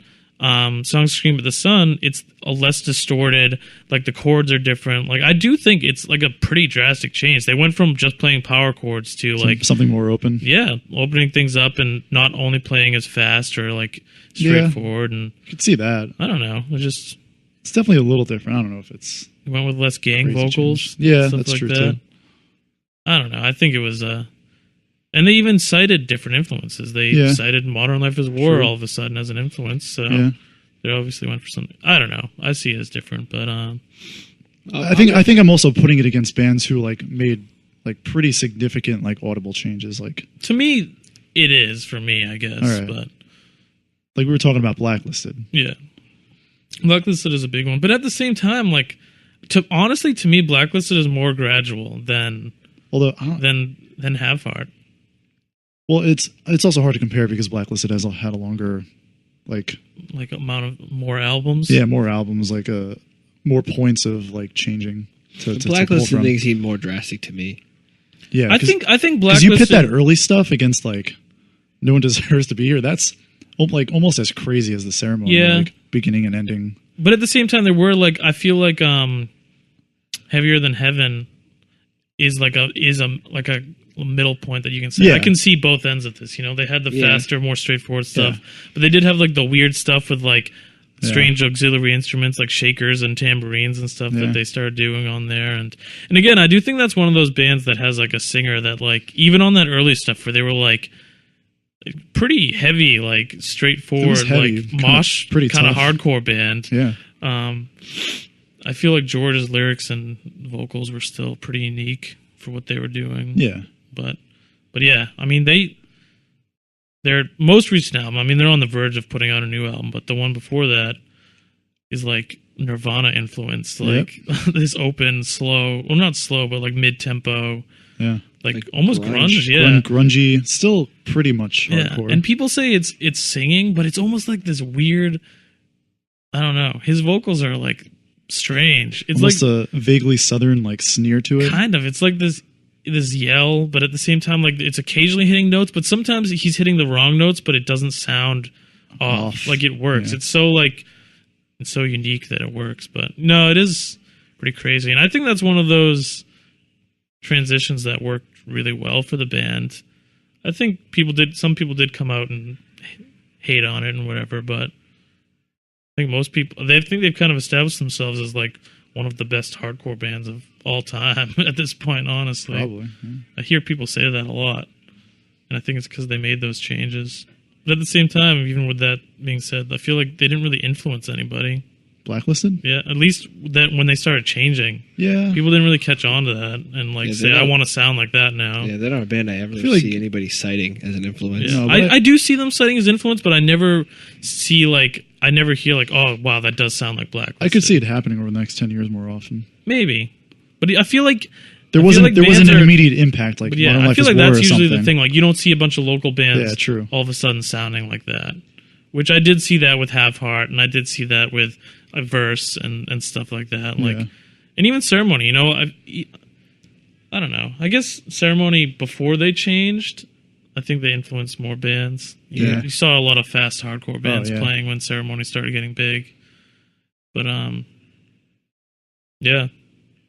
Songs of Scream of the Sun, it's a less distorted. Like the chords are different. Like I do think it's like a pretty drastic change. They went from just playing power chords to like something more open. yeah, opening things up and not only playing as fast or like Yeah. straightforward. And You could see that. I don't know. It's definitely a little different. I don't know if it's went with less gang crazy vocals. change. Yeah, stuff that's like true that. too. I don't know. I think it was and they even cited different influences. They Yeah. cited Modern Life is War Sure. all of a sudden as an influence. So Yeah. they obviously went for something. I don't know. I see it as different, but I think I'm also putting it against bands who like made like pretty significant like audible changes, like to me, it is for me, I guess. All right. But we were talking about Blacklisted. yeah, Blacklisted is a big one. But at the same time, like honestly, to me, Blacklisted is more gradual than Although I don't, than Have Heart. well, it's also hard to compare because Blacklisted has had a longer like Like amount of more albums. more albums, like more points of like changing to The pull Blacklisted from. things seem more drastic to me. Yeah, I think because Blacklisted. you pit that early stuff against like No One Deserves to Be Here. That's like almost as crazy as the Ceremony, Yeah. like beginning and ending. But at the same time, there were like I feel like Heavier Than Heaven is like a middle point that you can say. Yeah. I can see both ends of this. You know, they had the Yeah. faster, more straightforward stuff, but they did have like the weird stuff with like strange auxiliary instruments like shakers and tambourines and stuff Yeah. that they started doing on there. And again, I do think that's one of those bands that has like a singer that like even on that early stuff where they were like pretty heavy, like straightforward, heavy, like kinda mosh, pretty kind of tough. hardcore band. Yeah, I feel like George's lyrics and vocals were still pretty unique for what they were doing. yeah, But yeah, I mean their most recent album, I mean they're on the verge of putting out a new album, but the one before that is like Nirvana influenced, like this open, slow, well not slow, but like mid tempo, yeah. like almost grunge. grunge, yeah. Grungy, still pretty much Yeah. hardcore. And people say it's singing, but it's almost like this weird I don't know. His vocals are like strange. It's almost like a vaguely southern like sneer to it. kind of. It's like this yell, but at the same time, like it's occasionally hitting notes, but sometimes he's hitting the wrong notes, but it doesn't sound off. Like it works. Yeah. It's so unique that it works. But no, it is pretty crazy, and I think that's one of those transitions that worked really well for the band. I think some people did come out and hate on it and whatever, but I think most people they've kind of established themselves as like one of the best hardcore bands of all time at this point, honestly. Probably. Yeah. I hear people say that a lot, and I think it's because they made those changes. But at the same time, even with that being said, I feel like they didn't really influence anybody. Blacklisted? Yeah, at least that when they started changing, Yeah. people didn't really catch on to that and like Yeah, say, they're "I not- want to sound like that now." Yeah, they're not a band I ever feel like- see anybody citing as an influence. Yeah. No, but I do see them citing as influence, but I never hear like, "Oh, wow, that does sound like Black." I could see it happening over the next 10 years more often. Maybe, but I feel like There I feel wasn't like there wasn't bands an are- immediate impact like But yeah, Modern I Life feel is like War that's or usually something. the thing. Like, you don't see a bunch of local bands Yeah, true. all of a sudden sounding like that. Which I did see that with Have Heart, and I did see that with a Verse and stuff like that. Like, Yeah. and even Ceremony. You know, I don't know. I guess Ceremony before they changed I think they influenced more bands. Yeah. You saw a lot of fast hardcore bands yeah. playing when Ceremony started getting big. But yeah,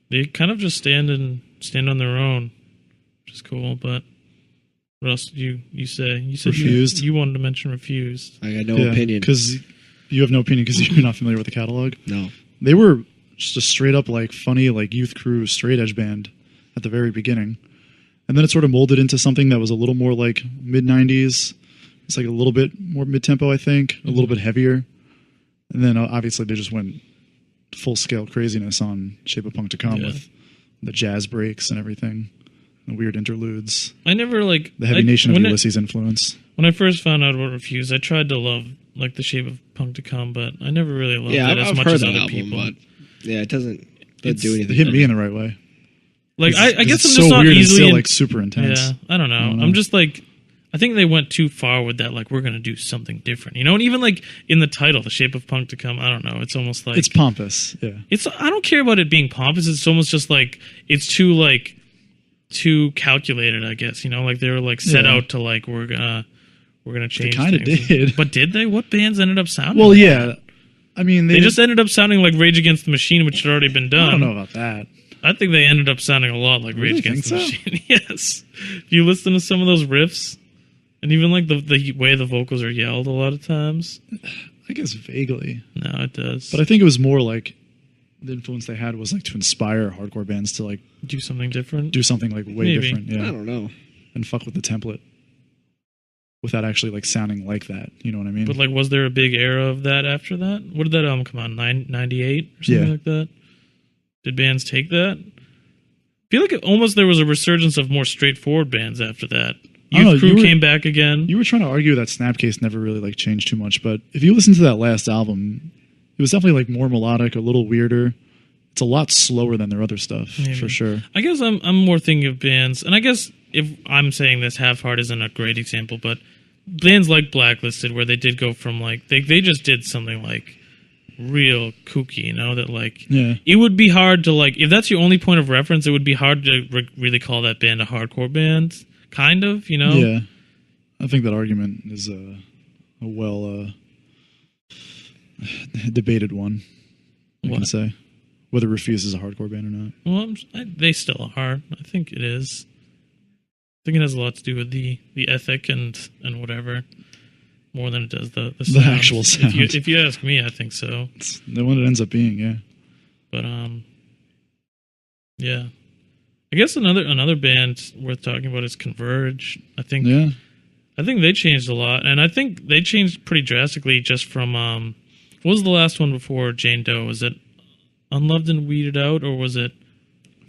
they kind of just stand on their own, which is cool. But what else did you say? You said Refused. You wanted to mention Refused. I got no opinion. Because you have no opinion because you're not familiar with the catalog. No. They were just a straight up like funny like youth crew straight edge band at the very beginning, and then it sort of molded into something that was a little more like mid '90s. It's like a little bit more mid tempo, I think, a little bit heavier, and then obviously they just went full scale craziness on Shape of Punk to Come with the jazz breaks and everything, the weird interludes. I never like the Heavy Nation of Ulysses influence. When I first found out about Refused, I tried to love like the Shape of Punk to Come, but I never really loved it as much as other people. But yeah, it doesn't do anything. It hit me in the right way. Like I guess I'm it's just so not weird easily and still like super intense. Yeah, I don't know. I'm just like, I think they went too far with that. Like we're gonna do something different, you know. And even like in the title, The Shape of Punk to Come, I don't know. It's almost like it's pompous. Yeah, I don't care about it being pompous. It's almost just like it's too calculated. I guess you know, like they were like set out to like we're gonna change. They kind of did, but did they? What bands ended up sounding? Well, like yeah. that? I mean, they just ended up sounding like Rage Against the Machine, which had already been done. I don't know about that. I think they ended up sounding a lot like Rage Against the Machine. Yes. If you listen to some of those riffs, and even like the way the vocals are yelled a lot of times. I guess vaguely. No, it does. But I think it was more like the influence they had was like to inspire hardcore bands to like do something different. Do something like way different. Yeah. I don't know. And fuck with the template. Without actually like sounding like that. You know what I mean? But like, was there a big era of that after that? What did that album come out? 98 or something like that? Did bands take that? I feel like there was a resurgence of more straightforward bands after that. Youth Crew came back again. You were trying to argue that Snapcase never really like changed too much, but if you listen to that last album, it was definitely like more melodic, a little weirder. It's a lot slower than their other stuff, for sure. I guess I'm more thinking of bands, and I guess if I'm saying this, Half Heart isn't a great example, but bands like Blacklisted, where they did go from like they just did something like real kooky, you know, that like it would be hard to like, if that's your only point of reference, it would be hard to really call that band a hardcore band, kind of, you know. Yeah, I think that argument is a well debated one, I can say, whether Refuse is a hardcore band or not. Well, they still are. I think it is. I think it has a lot to do with the ethic and whatever, more than it does the actual sound. If you ask me, I think so. It's the one it ends up being, yeah. But yeah. I guess another band worth talking about is Converge. I think they changed a lot, and I think they changed pretty drastically just from what was the last one before Jane Doe? Was it Unloved and Weeded Out, or was it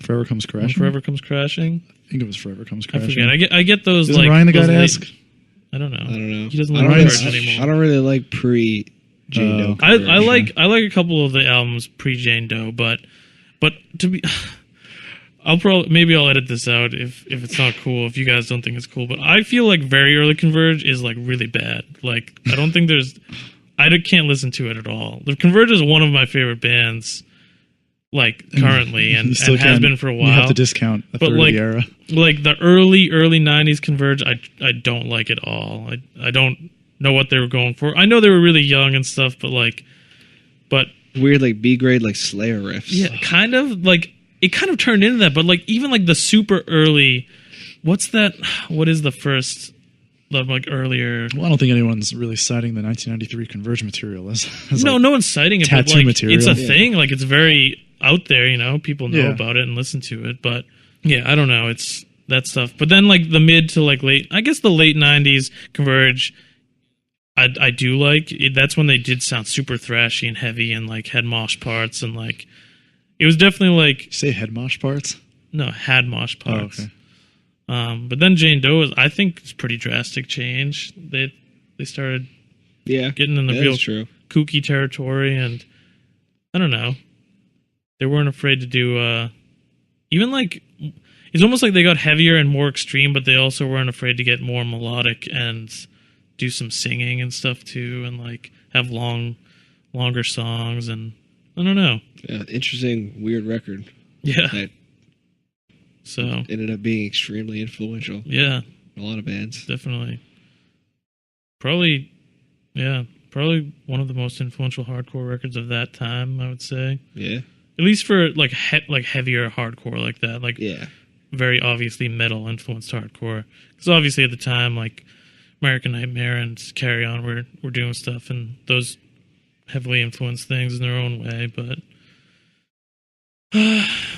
Forever Comes Crashing? Forever Comes Crashing. I think it was Forever Comes Crashing. I forget. I get those. Isn't like Ryan the guy to ask? I don't know. He doesn't like Converge anymore. I don't really like pre Jane Doe. I like a couple of the albums pre Jane Doe, but to be, I'll edit this out if it's not cool, if you guys don't think it's cool. But I feel like very early Converge is like really bad. Like I don't think I can't listen to it at all. The Converge is one of my favorite bands, like currently, and has been for a while. You have to discount a third of the era. Like the early 90s Converge, I don't like at all. I don't know what they were going for. I know they were really young and stuff, but weird like B grade like Slayer riffs. Yeah, kind of like it kind of turned into that. But like even like the super early, what's that? What is the first? Like earlier. Well, I don't think anyone's really citing the 1993 Converge material as no one's citing it. Tattoo but like, material. It's a thing. Like it's very out there. You know, people know about it and listen to it. But yeah, I don't know. It's that stuff. But then like the mid to like late, I guess the late 90s Converge, I do like. That's when they did sound super thrashy and heavy and like had mosh parts and like it was definitely like. Did you say head mosh parts? No, had mosh parts. Oh, okay. But then Jane Doe I think it's pretty drastic change. They started getting in the real kooky territory, and I don't know. They weren't afraid to do even like it's almost like they got heavier and more extreme, but they also weren't afraid to get more melodic and do some singing and stuff too, and like have longer songs, and I don't know. Yeah, interesting, weird record. Yeah. So ended up being extremely influential. Yeah. A lot of bands. Definitely. Probably one of the most influential hardcore records of that time, I would say. Yeah. At least for like heavier hardcore like that, like Yeah. very obviously metal influenced hardcore. Because obviously at the time, like American Nightmare and Carry On were doing stuff, and those heavily influenced things in their own way. But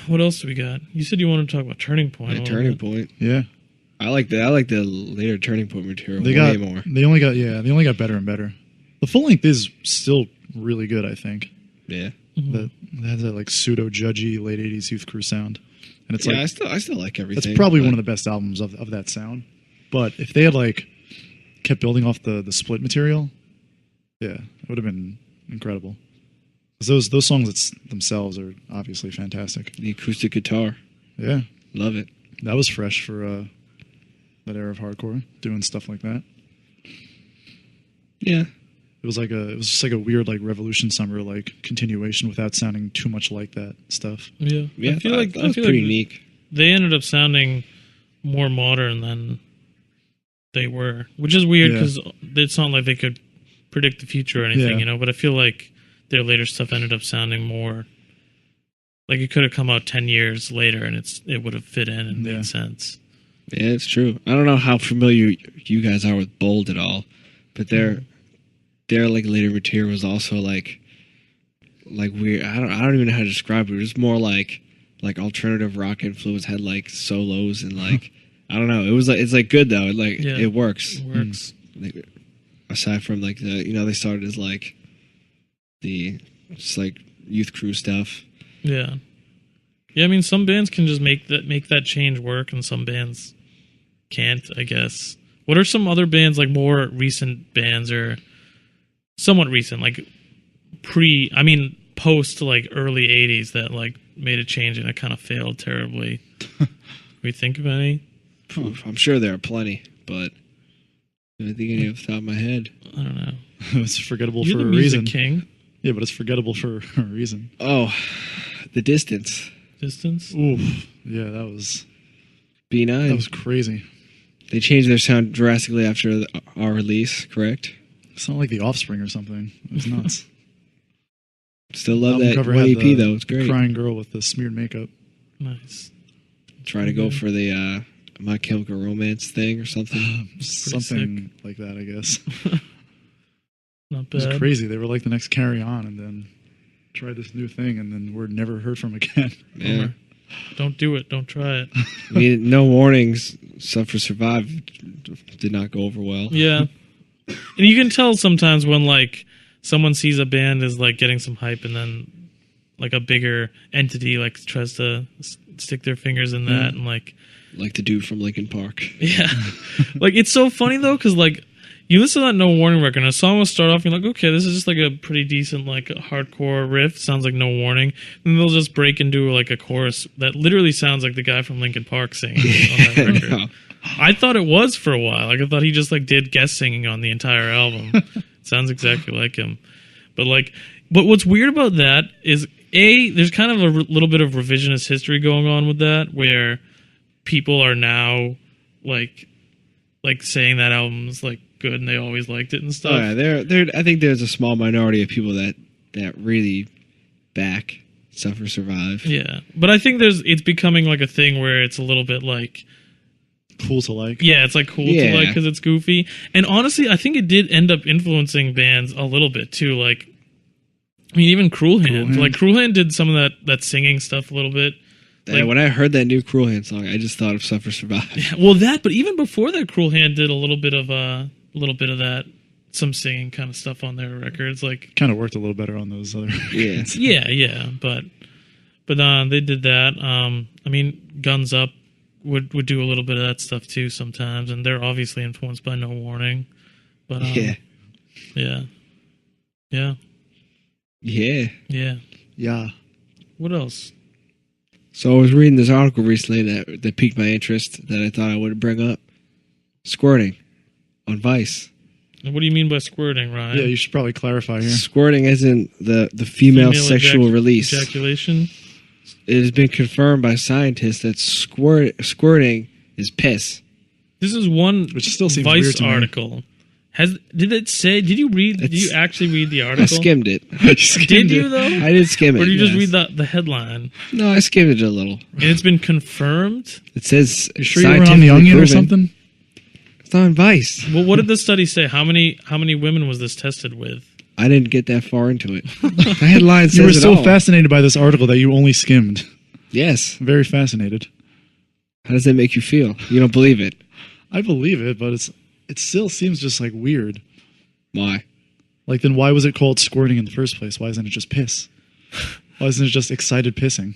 what else do we got? You said you wanted to talk about Turning Point. Yeah, Turning Point. Yeah. I like the later Turning Point material They more. They only got better and better. The full length is still really good, I think. Yeah. That has that like pseudo judgy late '80s Youth Crew sound, and it's I still like everything. That's probably one of the best albums of that sound. But if they had like kept building off the split material, yeah, it would have been incredible. 'Cause those songs themselves are obviously fantastic. The acoustic guitar, Yeah, love it. that was fresh for that era of hardcore, doing stuff like that. Yeah. It was just like a weird like Revolution Summer like continuation without sounding too much like that stuff. Yeah. Yeah, I feel like that was pretty unique. They ended up sounding more modern than they were, which is weird because it's not like they could predict the future or anything, you know. But I feel like their later stuff ended up sounding more like it could have come out 10 years later, and it would have fit in and made sense. Yeah, it's true. I don't know how familiar you guys are with Bold at all, but their like later material was also like weird. I don't even know how to describe it. It was more like alternative rock influence, had like solos and like I don't know. It was like it's like good though. It works. It works. Like, aside from like they started as like the just like Youth Crew stuff. Yeah. Yeah, I mean some bands can just make that change work, and some bands can't, I guess. What are some other bands, like more recent bands or somewhat recent, like post like early 80s that like made a change and it kind of failed terribly? Can we think of any? I'm sure there are plenty, but I think any off the top of my head. I don't know. It's forgettable You're for the a music reason. king. Yeah, but it's forgettable for a reason. Oh, The Distance. Distance? Oof. Yeah, that was B9. crazy. They changed their sound drastically after our release, correct? It's not like The Offspring or something. It was nuts. Still love Album that cover one had EP though. It's great. Crying girl with the smeared makeup. Nice. Trying to go for the My Chemical Romance thing or something. Something like that, I guess. Not It was bad. crazy. They were like the next Carry On, and then tried this new thing, and then we're never heard from again. Yeah. Don't do it. Don't try it. I mean, No Warnings, Suffer Survive did not go over well. Yeah. And you can tell sometimes when like someone sees a band is like getting some hype, and then like a bigger entity like tries to stick their fingers in that and like the dude from Linkin Park. yeah. Like it's so funny though, because like you listen to that No Warning record and a song will start off and you're like, okay, this is just like a pretty decent like hardcore riff, sounds like No Warning, and they'll just break into like a chorus that literally sounds like the guy from Linkin Park singing on that record. No. I thought it was for a while. Like I thought he just like did guest singing on the entire album. Sounds exactly like him. But what's weird about that is there's kind of a little bit of revisionist history going on with that, where people are now like saying that album's like good and they always liked it and stuff. Oh, yeah, I think there's a small minority of people that really back Suffer Survive. Yeah, but I think it's becoming like a thing where it's a little bit like Cool to like. yeah, it's like cool to like because it's goofy. And honestly, I think it did end up influencing bands a little bit too. Like, I mean, even Cruel Hand. Like Cruel Hand did some of that singing stuff a little bit. Like, when I heard that new Cruel Hand song, I just thought of Suffer Survive. Yeah, well, but even before that, Cruel Hand did a little bit of that, some singing kind of stuff on their records. Like, Kind of worked a little better on those other records. yeah, but they did that. I mean, Guns Up would do a little bit of that stuff too sometimes, and they're obviously influenced by No Warning. But yeah. Yeah. What else? So I was reading this article recently that piqued my interest that I thought I would bring up. Squirting on Vice. And what do you mean by squirting, Ryan? Yeah, you should probably clarify here. Squirting as in the female sexual release. Ejaculation? It has been confirmed by scientists that squirting is piss. This is one Which still seems weird Vice to me. article. Did it say? Did you actually read the article? I skimmed it. Did you though? I did skim it. Or did you just yes. read the headline? No, I skimmed it a little. And it's been confirmed. It says You sure you were on the Onion or something? It's not on Vice. Well, what did the study say? How many women was this tested with? I didn't get that far into it. The headline says You were it so all. fascinated by this article that you only skimmed. Yes. Very fascinated. How does that make you feel? You don't believe it. I believe it, but it still seems just like weird. Why? Like, then why was it called squirting in the first place? Why isn't it just piss? Why isn't it just excited pissing?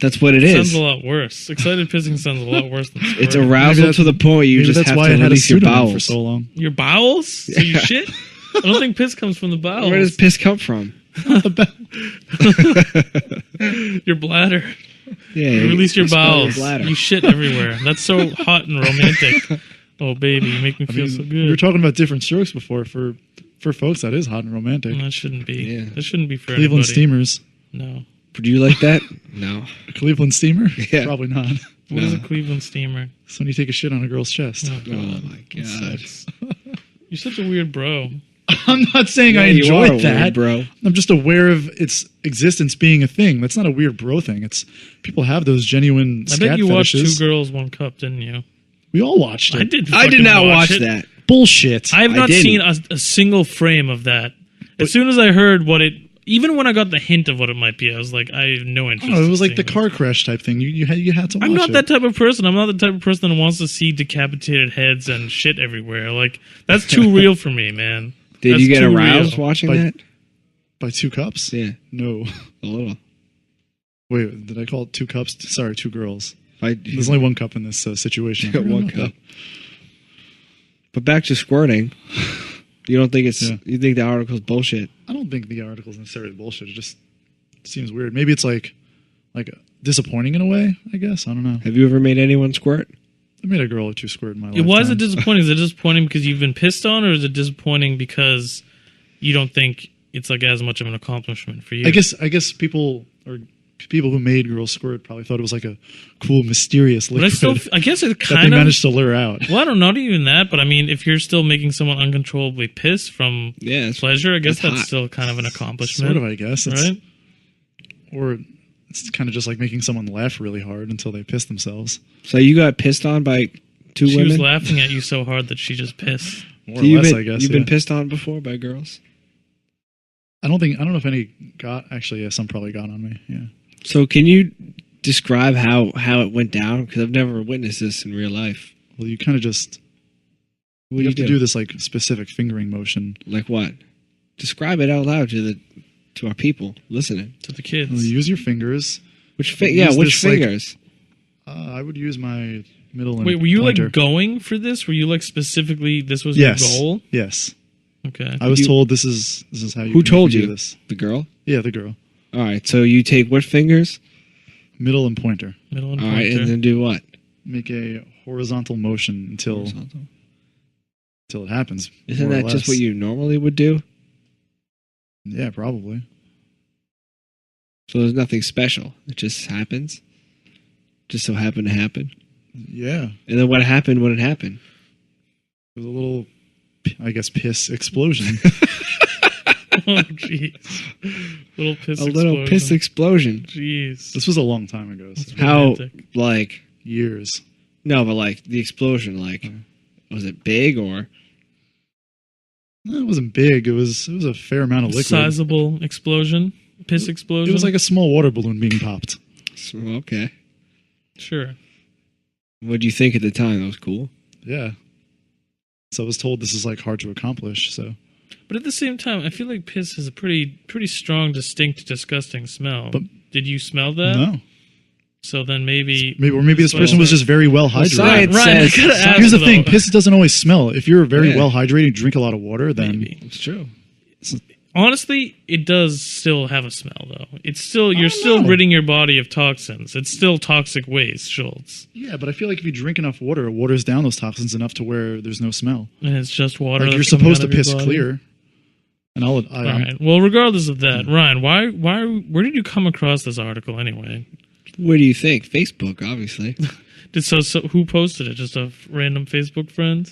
That's what it Sounds is. a lot worse. Excited pissing sounds a lot worse than It's squirting. arousal Maybe to the point where you Maybe just that's have why to it had a release your pseudonym bowels. for so long. Your bowels? So you Yeah. shit? I don't think piss comes from the bowels. Where does piss come from? Your bladder. Yeah, You release your expel bowels. bladder. You shit everywhere. That's so hot and romantic. Oh, baby, you make me I feel mean, so we were good. talking about different strokes before. For folks, that is hot and romantic. That shouldn't be. Yeah. That shouldn't be for Cleveland anybody. Steamers. No. Do you like that? No. A Cleveland Steamer? Yeah. Probably not. What is a No. Cleveland steamer? It's when you take a shit on a girl's chest. Oh, Oh my that god. sucks. You're such a weird bro. I'm not saying I Yeah, you are enjoyed weird, that. bro. I'm just aware of its existence being a thing. That's not a weird bro thing. It's people have those genuine I scat bet you watched fetishes. Two Girls, One Cup, didn't you? We all watched it. I did. I did fucking not watch it. that. Bullshit. I have I not didn't. seen a single frame of that. As soon as I heard what it, even when I got the hint of what it might be, I was like, I have no interest. Oh, it was in like the seeing car crash type thing. You had to watch I'm not it. that type of person. I'm not the type of person that wants to see decapitated heads and shit everywhere. Like that's too real for me, man. Did That's you get too aroused real. watching By- that? By 2 cups? Yeah, No. a little. Wait, did I call it 2 cups? Sorry, 2 girls. I, There's only 1 cup in this situation. one cup. But back to squirting. You don't think it's? Yeah. You think the article's bullshit? I don't think the article's necessarily bullshit. It just seems weird. Maybe it's like disappointing in a way, I guess. I don't know. Have you ever made anyone squirt? I made a girl or 2 squirt in my life. Why is it disappointing? Is it disappointing because you've been pissed on, or is it disappointing because you don't think it's like as much of an accomplishment for you? I guess people who made girls squirt probably thought it was like a cool, mysterious But liquid I guess it that they kind of. managed to lure out. Well, I don't know, not even that, but I mean, if you're still making someone uncontrollably piss from Yeah, it's, pleasure, I guess that's that's hot. still kind of an accomplishment, Sort of, I guess. It's, right? Or it's kind of just like making someone laugh really hard until they piss themselves. so you got pissed on by 2 She women. was laughing at you so hard that she just pissed. More or You've less, been, I guess. You've yeah. been pissed on before by girls. I don't know if any got. Actually, yeah, some probably got on me. Yeah. So can you describe how it went down? Because I've never witnessed this in real life. Well, you kind of just What you have to do this like specific fingering motion. Like what? Describe it out loud to our people listening. To the kids. Well, you use your fingers. Which Use which this, like, fingers? I would use my middle and Wait, were you pointer. like going for this? Were you like specifically this was Yes. your goal? Yes. Okay. I was You- told this is how you. Who told do you? this? The girl. Yeah, the girl. All right. So you take what fingers? Middle and pointer. Middle and All right, pointer. and then do what? Make a horizontal motion until it happens. Isn't more or that just less. what you normally would do? Yeah, probably. So there's nothing special. It just happens. Just so happened to happen. Yeah. And then what happened when it happened? It was a little, I guess, piss explosion. Oh, jeez. Little piss A little piss explosion. Jeez. This was a long time ago. So How, Romantic. like, years. no, but like the explosion, like, was it big or? No, it wasn't big. It was a fair amount of liquid. Sizable explosion. Piss explosion. It was like a small water balloon being popped. Okay. Sure. What do you think at the time? That was cool. Yeah. So I was told this is like hard to accomplish. So But at the same time, I feel like piss has a pretty strong, distinct, disgusting smell. But- Did you smell that? no, So then maybe maybe this person was just very well hydrated. science Ryan, I says- gotta ask, Here's the though. thing: piss doesn't always smell. If you're very Yeah. well hydrated, drink a lot of water, then Maybe. It's true. Honestly, it does still have a smell, though. It's still you're don't still know. ridding your body of toxins. It's still toxic waste, Schultz, yeah. But I feel like if you drink enough water, it waters down those toxins enough to where there's no smell. and it's just water. Like you're that's coming supposed out to of your piss body. clear. And All right. Well, regardless of that, Ryan, where did you come across this article anyway? Where do you think? Facebook, obviously. So who posted it? Just a random Facebook friend?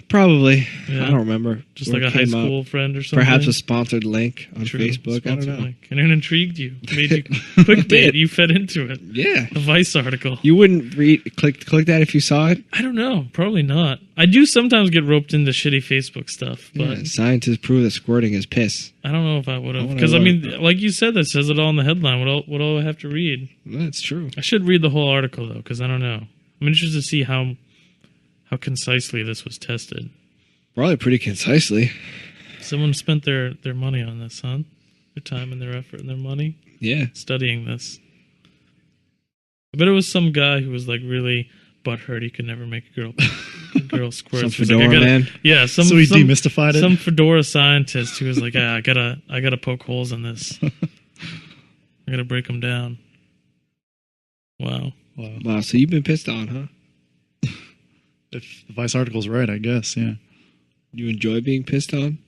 Probably. Yeah. I don't remember. Just where like it a high came up. school friend or something? Perhaps a sponsored link on True. Facebook. I don't Sponsored know. link. And it intrigued you. Made you clickbait. You fed into it. Yeah. A Vice article. You wouldn't click that if you saw it? I don't know. Probably not. I do sometimes get roped into shitty Facebook stuff, but Yeah, scientists prove that squirting is piss. I don't know if I would have. I Because, I would've- mean, like you said, that says it all in the headline. What all I have to read? That's true. I should read the whole article, though, because I don't know. I'm interested to see how concisely this was tested. Probably pretty concisely. Someone spent their money on this, huh? Their time and their effort and their money Yeah. studying this. I bet it was some guy who was like really butthurt he could never make a girl squirt. Some So he's like, fedora man. Yeah, So he demystified it. Some fedora scientist who was like, I gotta poke holes in this. I gotta break them down. Wow. Wow. Wow, so you've been pissed on, huh? If the Vice article's right, I guess, yeah. You enjoy being pissed on?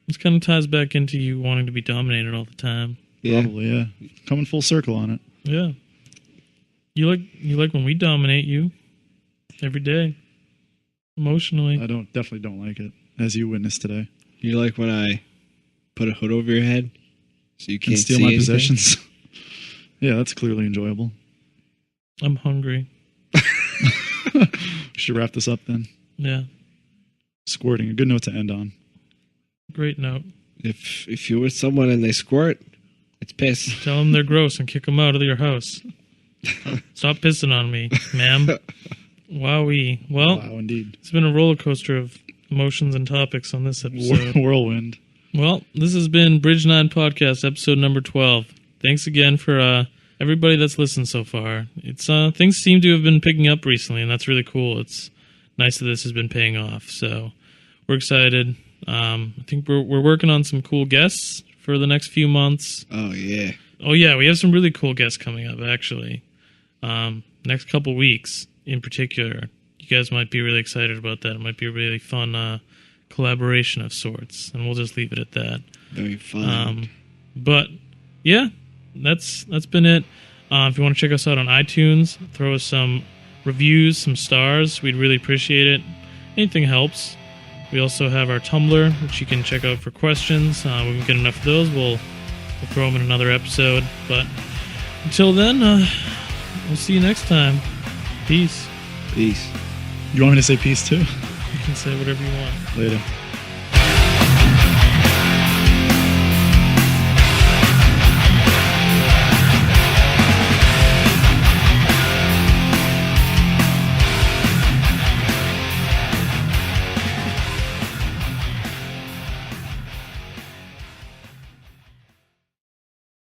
This kind of ties back into you wanting to be dominated all the time. Yeah. Probably, yeah. Coming full circle on it. Yeah. You like when we dominate you every day. Emotionally. I definitely don't like it, as you witnessed today. You like when I put a hood over your head so you can't And steal see my anything? possessions. Yeah, that's clearly enjoyable. I'm hungry. We should wrap this up then. Yeah. Squirting, a good note to end on. Great note. If you're with someone and they squirt, it's piss. Tell them they're gross and kick them out of your house. Stop pissing on me, ma'am. Wowee. Well, Wow, indeed. it's been a roller coaster of emotions and topics on this episode. Whirlwind. Well, this has been Bridge 9 Podcast, episode number 12. Thanks again for everybody that's listened so far. It's things seem to have been picking up recently, and that's really cool. It's nice that this has been paying off. So we're excited. I think we're working on some cool guests for the next few months. Oh, yeah. Oh yeah, we have some really cool guests coming up. Actually, next couple weeks in particular, you guys might be really excited about that. It might be a really fun collaboration of sorts, and we'll just leave it at that. Very fun. But yeah, that's been it. If you want to check us out on iTunes, throw us some reviews, some stars. We'd really appreciate it. Anything helps. We also have our Tumblr, which you can check out for questions. When we get enough of those, we'll throw them in another episode. But until then, we'll see you next time. Peace. Peace. You want me to say peace too? You can say whatever you want. Later.